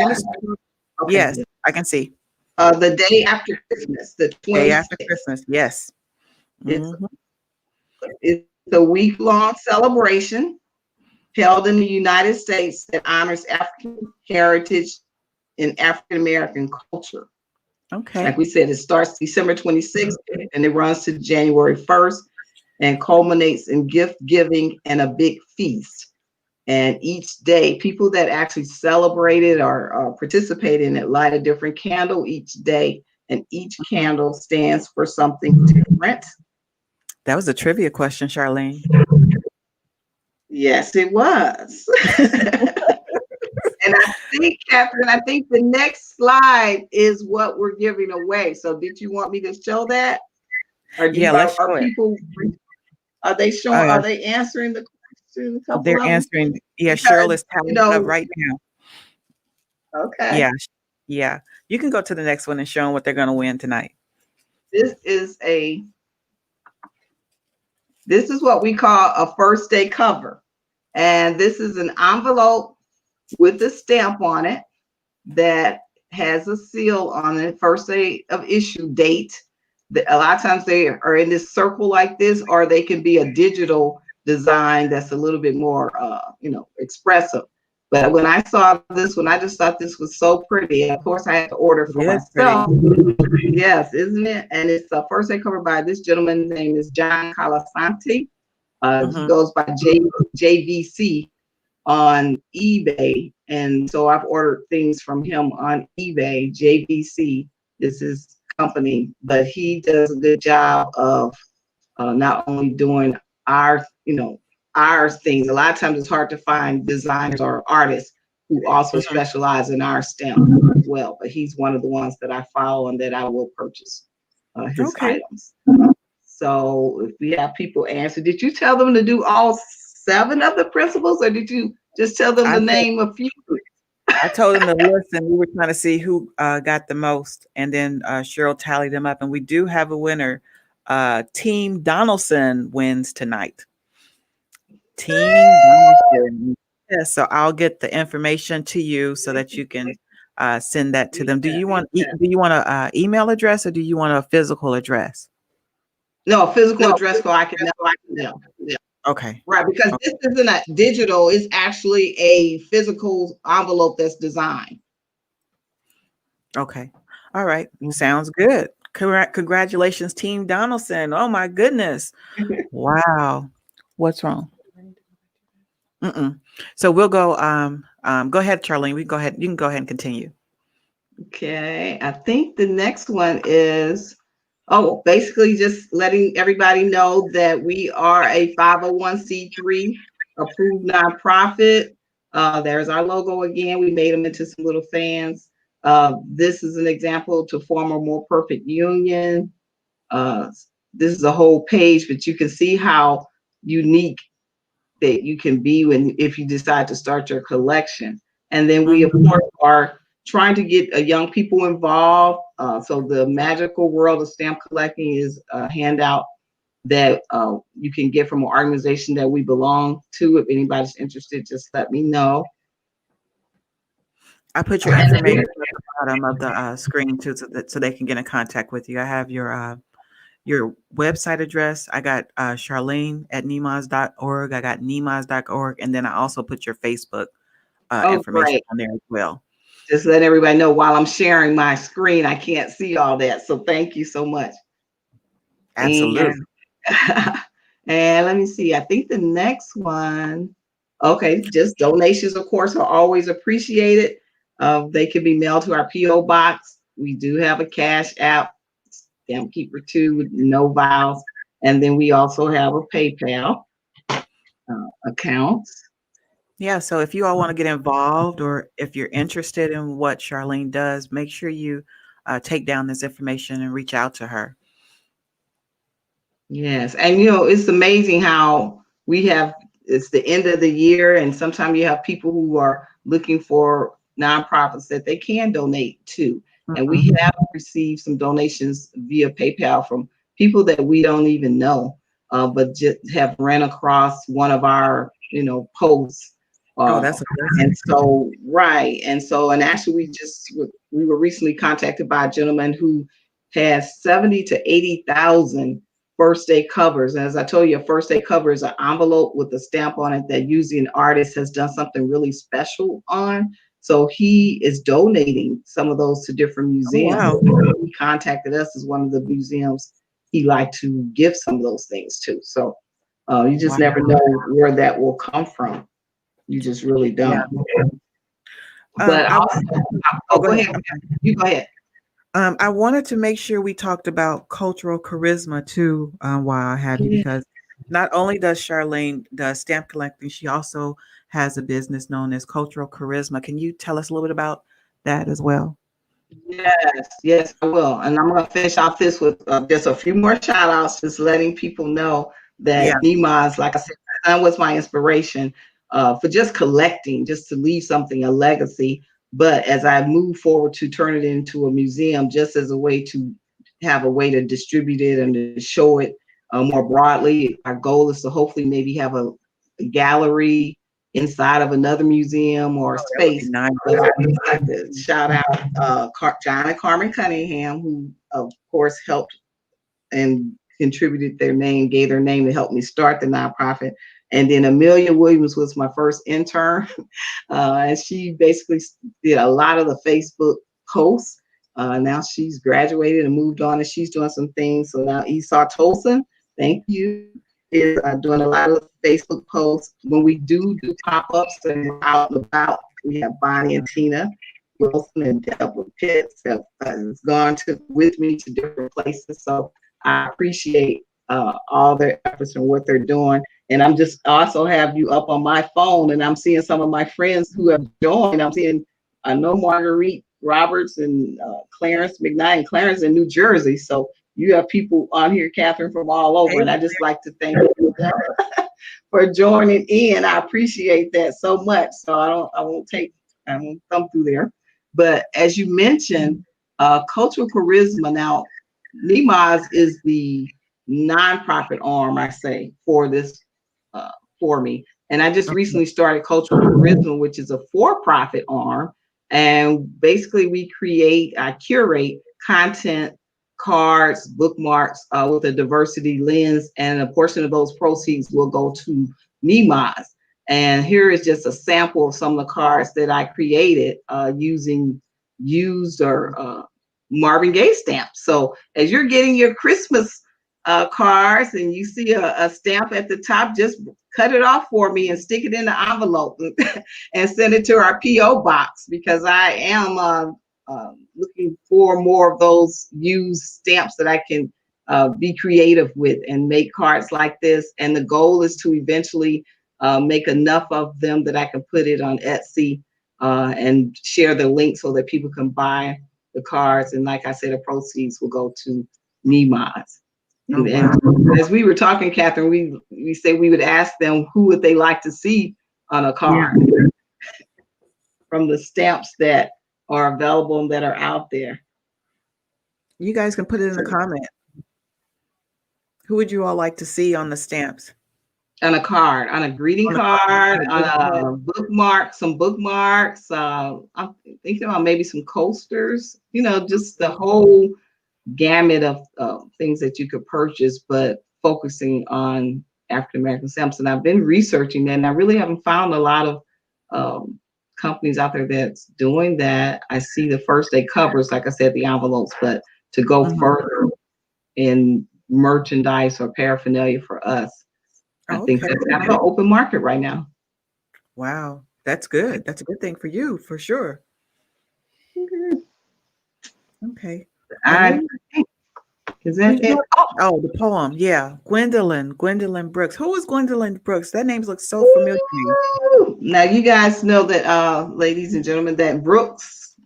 Yes, I can see. The day after Christmas, the 26th. Day after Christmas. Yes. It's a week-long celebration held in the United States that honors African heritage and African American culture. Okay. Like we said, it starts December 26th and it runs to January 1st and culminates in gift giving and a big feast. And each day, people that actually celebrated or participated in it light a different candle each day, and each candle stands for something different. That was a trivia question, Charlene. Yes, it was. And I think, Catherine, the next slide is what we're giving away. So did you want me to show that? Or let's show it. People, are they showing, are they answering the question? They're answering. Yeah, Cheryl is tallying up right now. Okay. Yeah. You can go to the next one and show them what they're going to win tonight. This is what we call a first day cover. And this is an envelope with a stamp on it that has a seal on it, first day of issue date. A lot of times they are in this circle like this, or they can be a digital design that's a little bit more, expressive. But when I saw this one, I just thought this was so pretty. And of course, I had to order for myself. Yes, isn't it? And it's a first day cover by this gentleman. His name is John Calasanti. He goes by JVC on eBay. And so I've ordered things from him on eBay. JVC is his company, but he does a good job of not only doing our things. A lot of times it's hard to find designers or artists who also specialize in our stamp as well. But he's one of the ones that I follow and that I will purchase his items. So if we have people answer, did you tell them to do all 7 of the principles, or did you just tell them to name a few? I told them to listen. We were trying to see who got the most, and then Cheryl tallied them up, and we do have a winner. Team Donaldson wins tonight. Team Donaldson. Yeah, so I'll get the information to you so that you can send that to them. Do you want an email address, or do you want a physical address? No, a physical address so I can know. Yeah. Okay. Right, because this isn't a digital, it's actually a physical envelope that's designed. Okay. All right. Sounds good. Congratulations, Team Donaldson. Oh my goodness. Wow. What's wrong? So we'll go go ahead, Charlene. You can go ahead and continue. Okay. I think the next one is basically just letting everybody know that we are a 501c3 approved nonprofit. There's our logo again. We made them into some little fans. This is an example to form a more perfect union. This is a whole page, but you can see how unique that you can be if you decide to start your collection. And then we, of course, are trying to get young people involved. So the Magical World of Stamp Collecting is a handout that you can get from an organization that we belong to. If anybody's interested, just let me know. I put your information at the bottom of the screen too, so they can get in contact with you. I have your website address. I got Charlene at nemas.org. I got nemas.org. And then I also put your Facebook information Great. on there as well. Just let everybody know while I'm sharing my screen, I can't see all that. So thank you so much. Absolutely. And let me see. I think the next one. Okay, just donations, of course, are always appreciated. They can be mailed to our P.O. box. We do have a Cash App, Stamp Keeper 2 with no vowels. And then we also have a PayPal account. Yeah, so if you all want to get involved or if you're interested in what Charlene does, make sure you take down this information and reach out to her. Yes, and it's amazing how it's the end of the year, and sometimes you have people who are looking for nonprofits that they can donate to. And we have received some donations via PayPal from people that we don't even know, but just have ran across one of our, posts. That's amazing. And so, right. And actually we were recently contacted by a gentleman who has 70 to 80,000 first day covers. And as I told you, a first day cover is an envelope with a stamp on it that usually an artist has done something really special on. So he is donating some of those to different museums. Oh, wow. He contacted us as one of the museums he liked to give some of those things to. So you just never know where that will come from. You just really don't. Yeah. But go ahead. You go ahead. I wanted to make sure we talked about cultural charisma too, while I have you, because not only does Charlene does stamp collecting, she also has a business known as Cultural Charisma. Can you tell us a little bit about that as well? Yes, I will. And I'm going to finish off this with just a few more shout outs, just letting people know that Nemas, like I said, that was my inspiration for just collecting, just to leave something, a legacy. But as I move forward to turn it into a museum, just as a way to have a way to distribute it and to show it more broadly, our goal is to hopefully maybe have a gallery inside of another museum or space. Nice. But I would like to shout out John and Carmen Cunningham, who of course helped and contributed gave their name to help me start the nonprofit. And then Amelia Williams was my first intern. And she basically did a lot of the Facebook posts. Now she's graduated and moved on, and she's doing some things. So now Esau Tolson, thank you, is doing a lot of Facebook posts. When we do pop-ups and we're out and about, we have Bonnie and Tina Wilson and Deborah Pitts have gone with me to different places. So I appreciate all their efforts and what they're doing. And I'm just also have you up on my phone, and I'm seeing some of my friends who have joined. I'm seeing I know Marguerite Roberts and Clarence McKnight and Clarence in New Jersey. So you have people on here, Catherine, from all over. And I just like to thank you for joining in. I appreciate that so much. So I won't thumb through there. But as you mentioned, Cultural Charisma. Now, Nemas is the nonprofit arm, I say, for this for me. And I just recently started Cultural Charisma, which is a for-profit arm. And basically I curate content, cards, bookmarks with a diversity lens, and a portion of those proceeds will go to Nemas. And here is just a sample of some of the cards that I created using used or Marvin Gaye stamps. So as you're getting your Christmas cards and you see a stamp at the top, just cut it off for me and stick it in the envelope and send it to our P.O. box, because I am looking for more of those used stamps that I can be creative with and make cards like this. And the goal is to eventually make enough of them that I can put it on Etsy and share the link so that people can buy the cards. And like I said, the proceeds will go to Nemas. And as we were talking, Catherine, we say we would ask them who would they like to see on a card from the stamps that are available and that are out there. You guys can put it in the comment. Who would you all like to see on the stamps? On a card, on a greeting On the card, card. on a bookmark, some bookmarks. I'm thinking about maybe some coasters. Just the whole gamut of things that you could purchase, but focusing on African American stamps. And I've been researching that, and I really haven't found a lot of companies out there that's doing that. I see the first day covers, like I said, the envelopes, but to go further in merchandise or paraphernalia for us, I think that's kind of an open market right now. Wow, that's good. That's a good thing for you, for sure. Okay. Is that it? Oh, the poem. Yeah. Gwendolyn Brooks. Who is Gwendolyn Brooks? That name looks so familiar to me. Now, you guys know that, ladies and gentlemen, that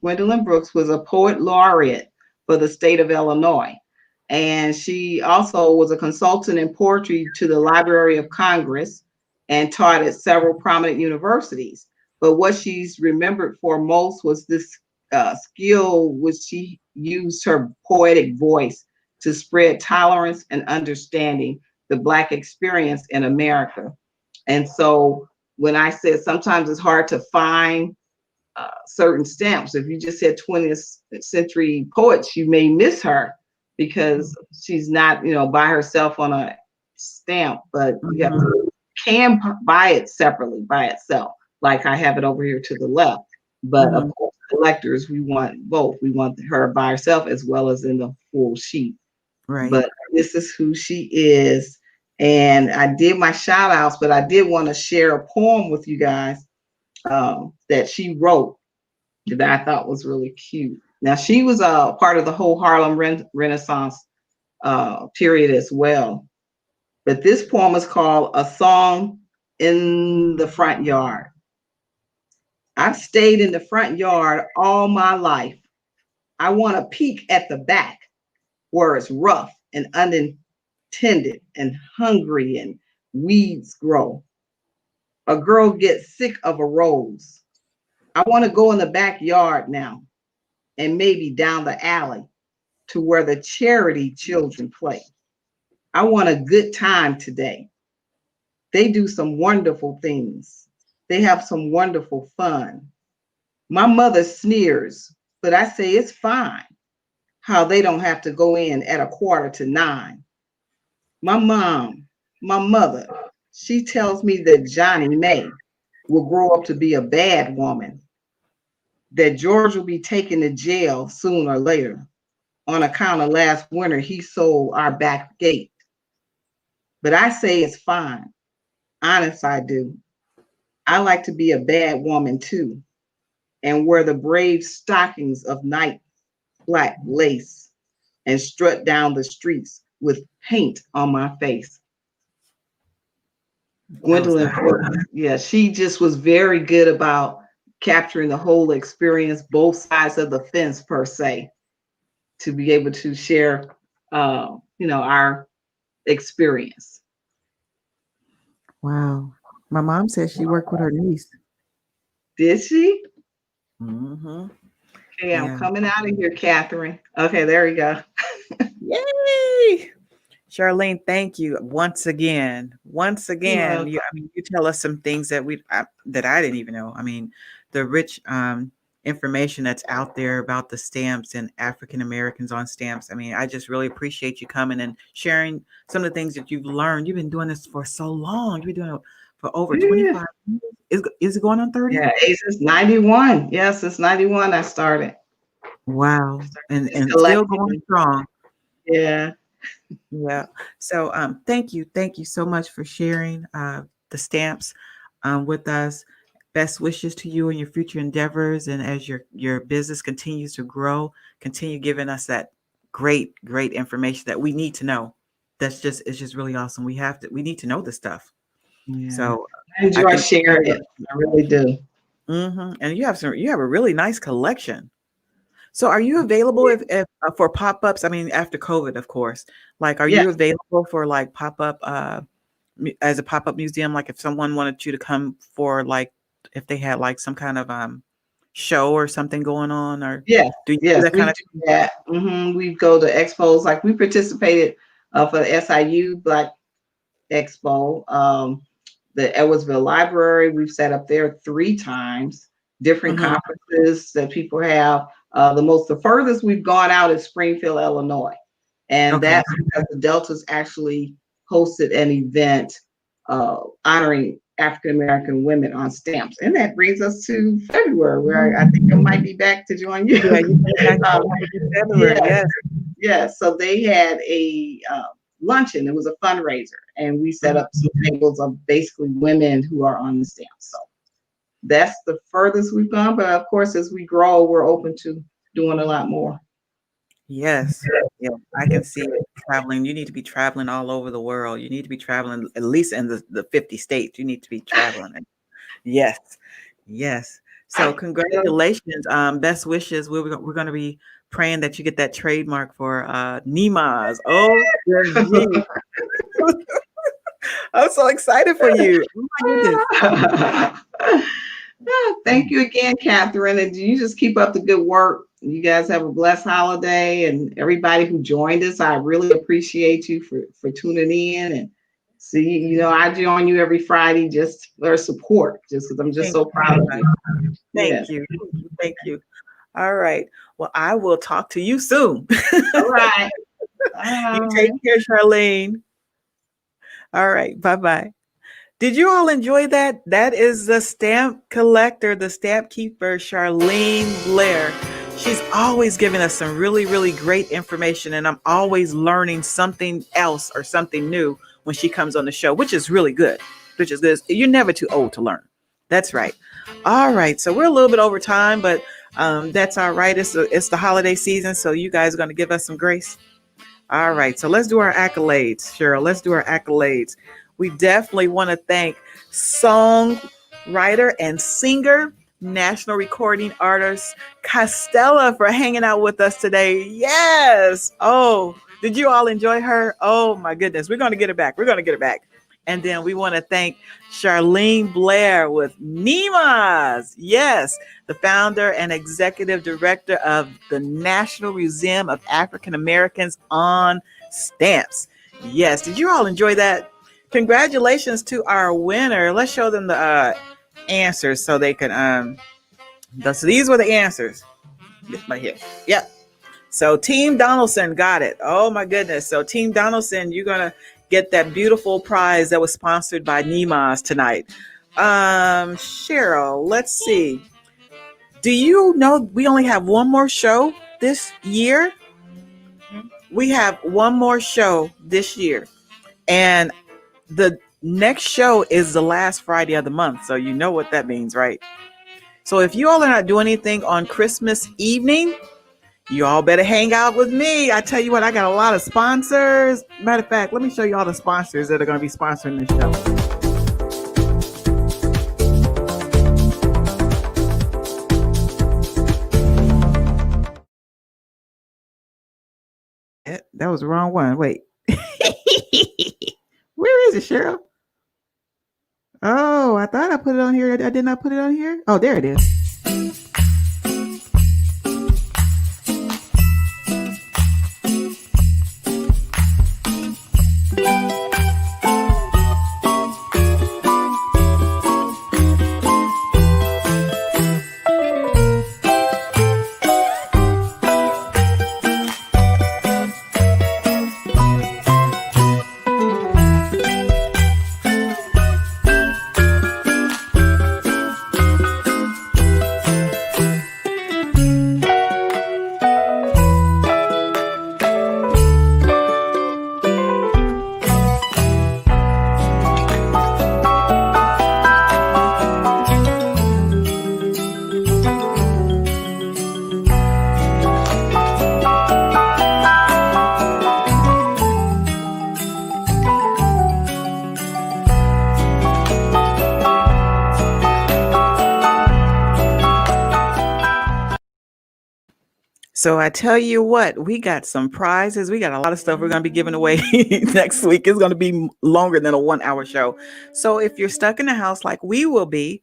Gwendolyn Brooks was a poet laureate for the state of Illinois. And she also was a consultant in poetry to the Library of Congress and taught at several prominent universities. But what she's remembered for most was this skill, which she used her poetic voice to spread tolerance and understanding the Black experience in America. And so when I said sometimes it's hard to find certain stamps, if you just said 20th century poets, you may miss her because she's not, by herself on a stamp, but you can buy it separately by itself. Like I have it over here to the left. But of course, collectors, we want both. We want her by herself as well as in the full sheet. Right. But this is who she is. And I did my shout outs, but I did want to share a poem with you guys that she wrote that I thought was really cute. Now, she was a part of the whole Harlem Renaissance period as well. But this poem is called A Song in the Front Yard. I've stayed in the front yard all my life. I want to peek at the back where it's rough and unintended and hungry and weeds grow. A girl gets sick of a rose. I want to go in the backyard now and maybe down the alley to where the charity children play. I want a good time today. They do some wonderful things. They have some wonderful fun. My mother sneers, but I say it's fine how they don't have to go in at 8:45. My mother, she tells me that Johnny May will grow up to be a bad woman, that George will be taken to jail sooner or later on account of last winter he sold our back gate. But I say it's fine. Honest, I do. I like to be a bad woman too, and wear the brave stockings of night black lace and strut down the streets with paint on my face. Gwendolyn Brooks, yeah, she just was very good about capturing the whole experience, both sides of the fence per se, to be able to share, our experience. Wow. My mom says she worked with her niece. Did she? Mm-hmm. Okay, I'm coming out of here, Catherine. Okay, there we go. Yay! Charlene, thank you once again. You tell us some things that that I didn't even know. I mean, the rich information that's out there about the stamps and African Americans on stamps. I mean, I just really appreciate you coming and sharing some of the things that you've learned. You've been doing this for so long. You've been doing it for over 25 years. Is it going on 30? Yeah, since 91. Yeah, since 91 I started. Wow. And still going strong. Yeah. Yeah. So thank you so much for sharing the stamps with us. Best wishes to you and your future endeavors, and as your business continues to grow, continue giving us that great information that we need to know. It's just really awesome. We need to know this stuff. Yeah. So I enjoy sharing it. I really do. And you have a really nice collection. So are you available if for pop-ups? I mean, after COVID, of course. Like, are you available for like pop-up as a pop-up museum? Like if someone wanted you to come for like, if they had like some kind of show or something going on, or Yes, do you do yes, that we kind of do that. We go to expos, like we participated for the SIU Black Expo, the Edwardsville Library. We've set up there 3 times, different Mhm. conferences that people have. The furthest we've gone out is Springfield, Illinois. And Okay. that's because the Deltas actually hosted an event honoring African American women on stamps. And that brings us to February, where I think I might be back to join you. Yeah, you came back Um, in February. yeah, Yes. yeah. So they had a luncheon. It was a fundraiser, and we set up some tables of basically women who are on the stamps. So that's the furthest we've gone. But of course, as we grow, we're open to doing a lot more. Yes. Yeah, I can see it traveling. You need to be traveling all over the world. You need to be traveling at least in the 50 states. You need to be traveling. Yes. Yes. So congratulations. Best wishes. We're going to be praying that you get that trademark for Nima's. Oh, I'm so excited for you. Oh my goodness. Thank you again, Catherine. And you just keep up the good work. You guys have a blessed holiday, and everybody who joined us, I really appreciate you for tuning in. And see, I join you every Friday just for support, just because I'm just so proud of you. Thank you. Thank you. All right. Well, I will talk to you soon. All right. You take care, Charlene. All right. Bye-bye. Did you all enjoy that? That is the stamp collector, the stamp keeper, Charlene Blair. She's always giving us some really, really great information, and I'm always learning something else or something new when she comes on the show, which is really good. Which is good. You're never too old to learn. That's right. All right. So we're a little bit over time, but that's all right. It's the holiday season, so you guys are going to give us some grace. All right. So let's do our accolades, Cheryl. Let's do our accolades. We definitely want to thank songwriter and singer, national recording artist, Castella, for hanging out with us today. Yes. Oh, did you all enjoy her? Oh my goodness. We're going to get her back. We're going to get her back. And then we want to thank Charlene Blair with Nima's. Yes, the founder and executive director of the National Museum of African Americans on Stamps. Yes. Did you all enjoy that? Congratulations to our winner. Let's show them the answers so they can so these were the answers. Right here. Yep. So Team Donaldson got it. Oh my goodness. So Team Donaldson, you're gonna get that beautiful prize that was sponsored by Nima's tonight. Cheryl, let's see. Do you know we only have one more show this year? We have one more show this year. And the next show is the last Friday of the month. So you know what that means, right? So if you all are not doing anything on Christmas evening, you all better hang out with me. I tell you what, I got a lot of sponsors. Matter of fact, let me show you all the sponsors that are going to be sponsoring this show. That was the wrong one. Wait. Where is it, Cheryl? Oh, I thought I put it on here. I did not put it on here. Oh, there it is. So I tell you what, we got some prizes. We got a lot of stuff we're going to be giving away next week. It's going to be longer than a 1 hour show. So if you're stuck in the house like we will be,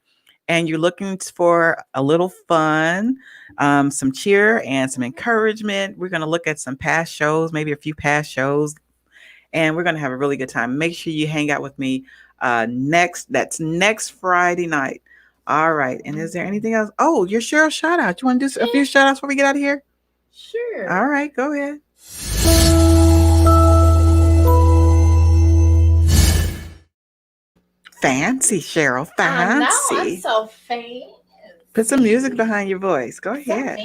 and you're looking for a little fun, some cheer and some encouragement, we're going to look at some past shows, maybe a few past shows, and we're going to have a really good time. Make sure you hang out with me next Friday night. All right. And is there anything else? Oh, your Cheryl shout out. You want to do a few shout outs before we get out of here? Sure. All right, go ahead. Fancy, Cheryl. Fancy. I'm so fancy. Put some music behind your voice. Go ahead.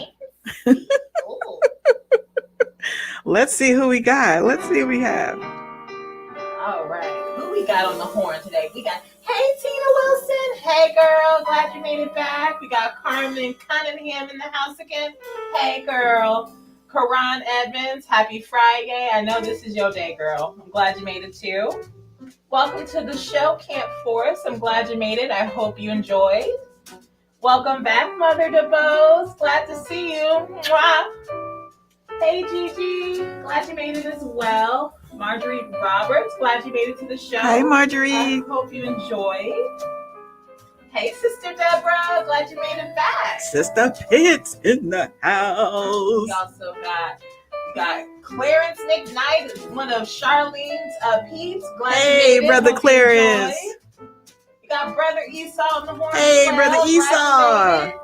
Let's see who we got. Let's see who we have. All right. Who we got on the horn today? We got, hey, Tina Wilson. Hey, girl. Glad you made it back. We got Carmen Cunningham in the house again. Hey, girl. Karan Edmonds. Happy Friday. I know this is your day, girl. I'm glad you made it too. Welcome to the show, Camp Forest. I'm glad you made it. I hope you enjoyed. Welcome back, Mother DeBose. Glad to see you. Mwah. Hey, Gigi. Glad you made it as well. Marjorie Roberts. Glad you made it to the show. Hi, Marjorie. I hope you enjoyed. Hey, Sister Deborah. Glad you made it back. Sister Pitts in the house. We also got Clarence McKnight, one of Charlene's peeps. Glad you made it. Brother Hope you Clarence. enjoyed. You got Brother Esau on the horn. Hey, as well. Brother Glad you Esau. made it.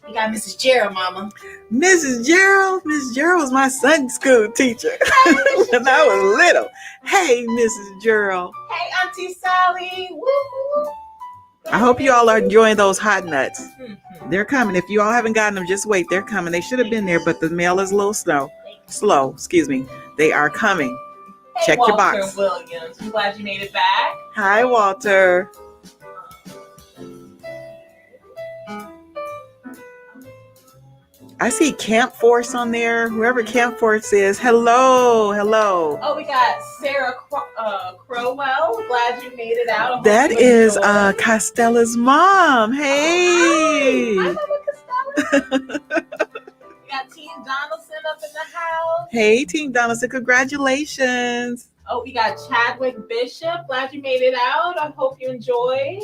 You got Mrs. Gerald, Mama. Mrs. Gerald. Miss Gerald was my Sunday school teacher when I was little. Hey, Mrs. Gerald. Hey, Auntie Sally. Woo-hoo. I hope you all are enjoying those hot nuts. Mhm. They're coming. If you all haven't gotten them, just wait. They're coming. They should have been there, but the mail is a little slow. Excuse me. They are coming. Hey, Check your Walter box. Williams. I'm glad you made it back. Hi, Walter. I see Camp Force on there. Whoever Camp Force is, hello. Oh, we got Sarah Crowell. Glad you made it out. I hope That you is enjoyed. Castella's mom. Hey. Hi, Mama Costello. We got Team Donaldson up in the house. Hey, Team Donaldson. Congratulations. Oh, we got Chadwick Bishop. Glad you made it out. I hope you enjoyed.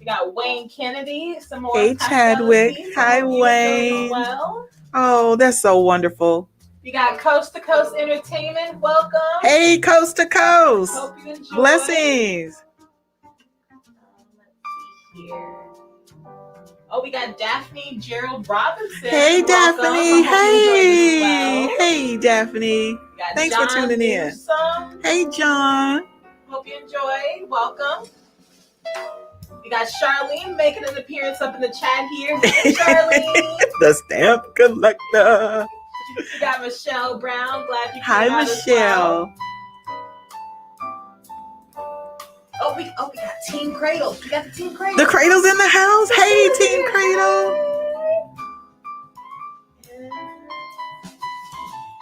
We got Wayne Kennedy. Some more. Hey, Costello Chadwick. teams. I Hi, hope you enjoyed as Wayne. well. Oh, that's so wonderful. We got Coast to Coast Entertainment. Welcome. Hey, Coast to Coast. Hope you enjoyed. Blessings. Let's see here. Oh, we got Daphne Gerald Robinson. Hey, Welcome. Daphne. I hope you enjoyed as well. Hey, Daphne. We got Thanks for John tuning in. Newsome. Hey, John. Hope you enjoyed. Welcome. We got Charlene making an appearance up in the chat here. Hey, Charlene. The stamp collector. We got Michelle Brown. Glad you came Hi, out as well. Michelle. Oh, we got Team Cradle. We got the Team Cradle. The Cradle's in the house. Hey, Team Cradle.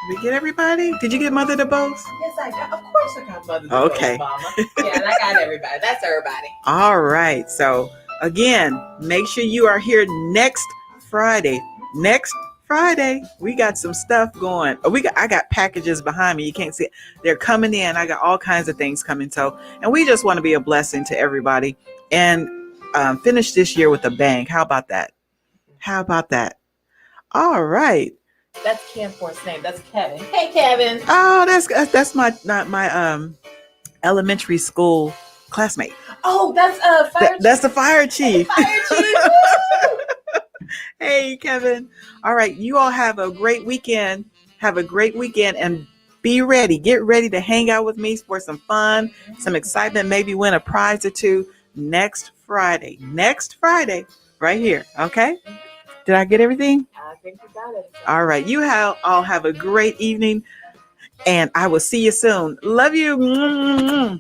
Did we get everybody? Did you get Mother to Boast? Yes, I got. Of course, I got Mother. Okay. Mama. Yeah, and I got everybody. That's everybody. All right. So again, make sure you are here next Friday. Next Friday, we got some stuff going. I got packages behind me. You can't see it. They're coming in. I got all kinds of things coming. And we just want to be a blessing to everybody and finish this year with a bang. How about that? How about that? All right. That's Camp Force's name. That's Kevin. Hey, Kevin. Oh, that's my elementary school classmate. Oh, that's fire. That's the fire chief. Fire chief. Woo! Hey, Kevin. All right. You all have a great weekend. Have a great weekend and be ready. Get ready to hang out with me for some fun, some excitement, maybe win a prize or two next Friday. Next Friday, right here. Okay? Did I get everything? I think you got it. All right. You all have a great evening and I will see you soon. Love you. Bye.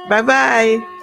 Bye-bye.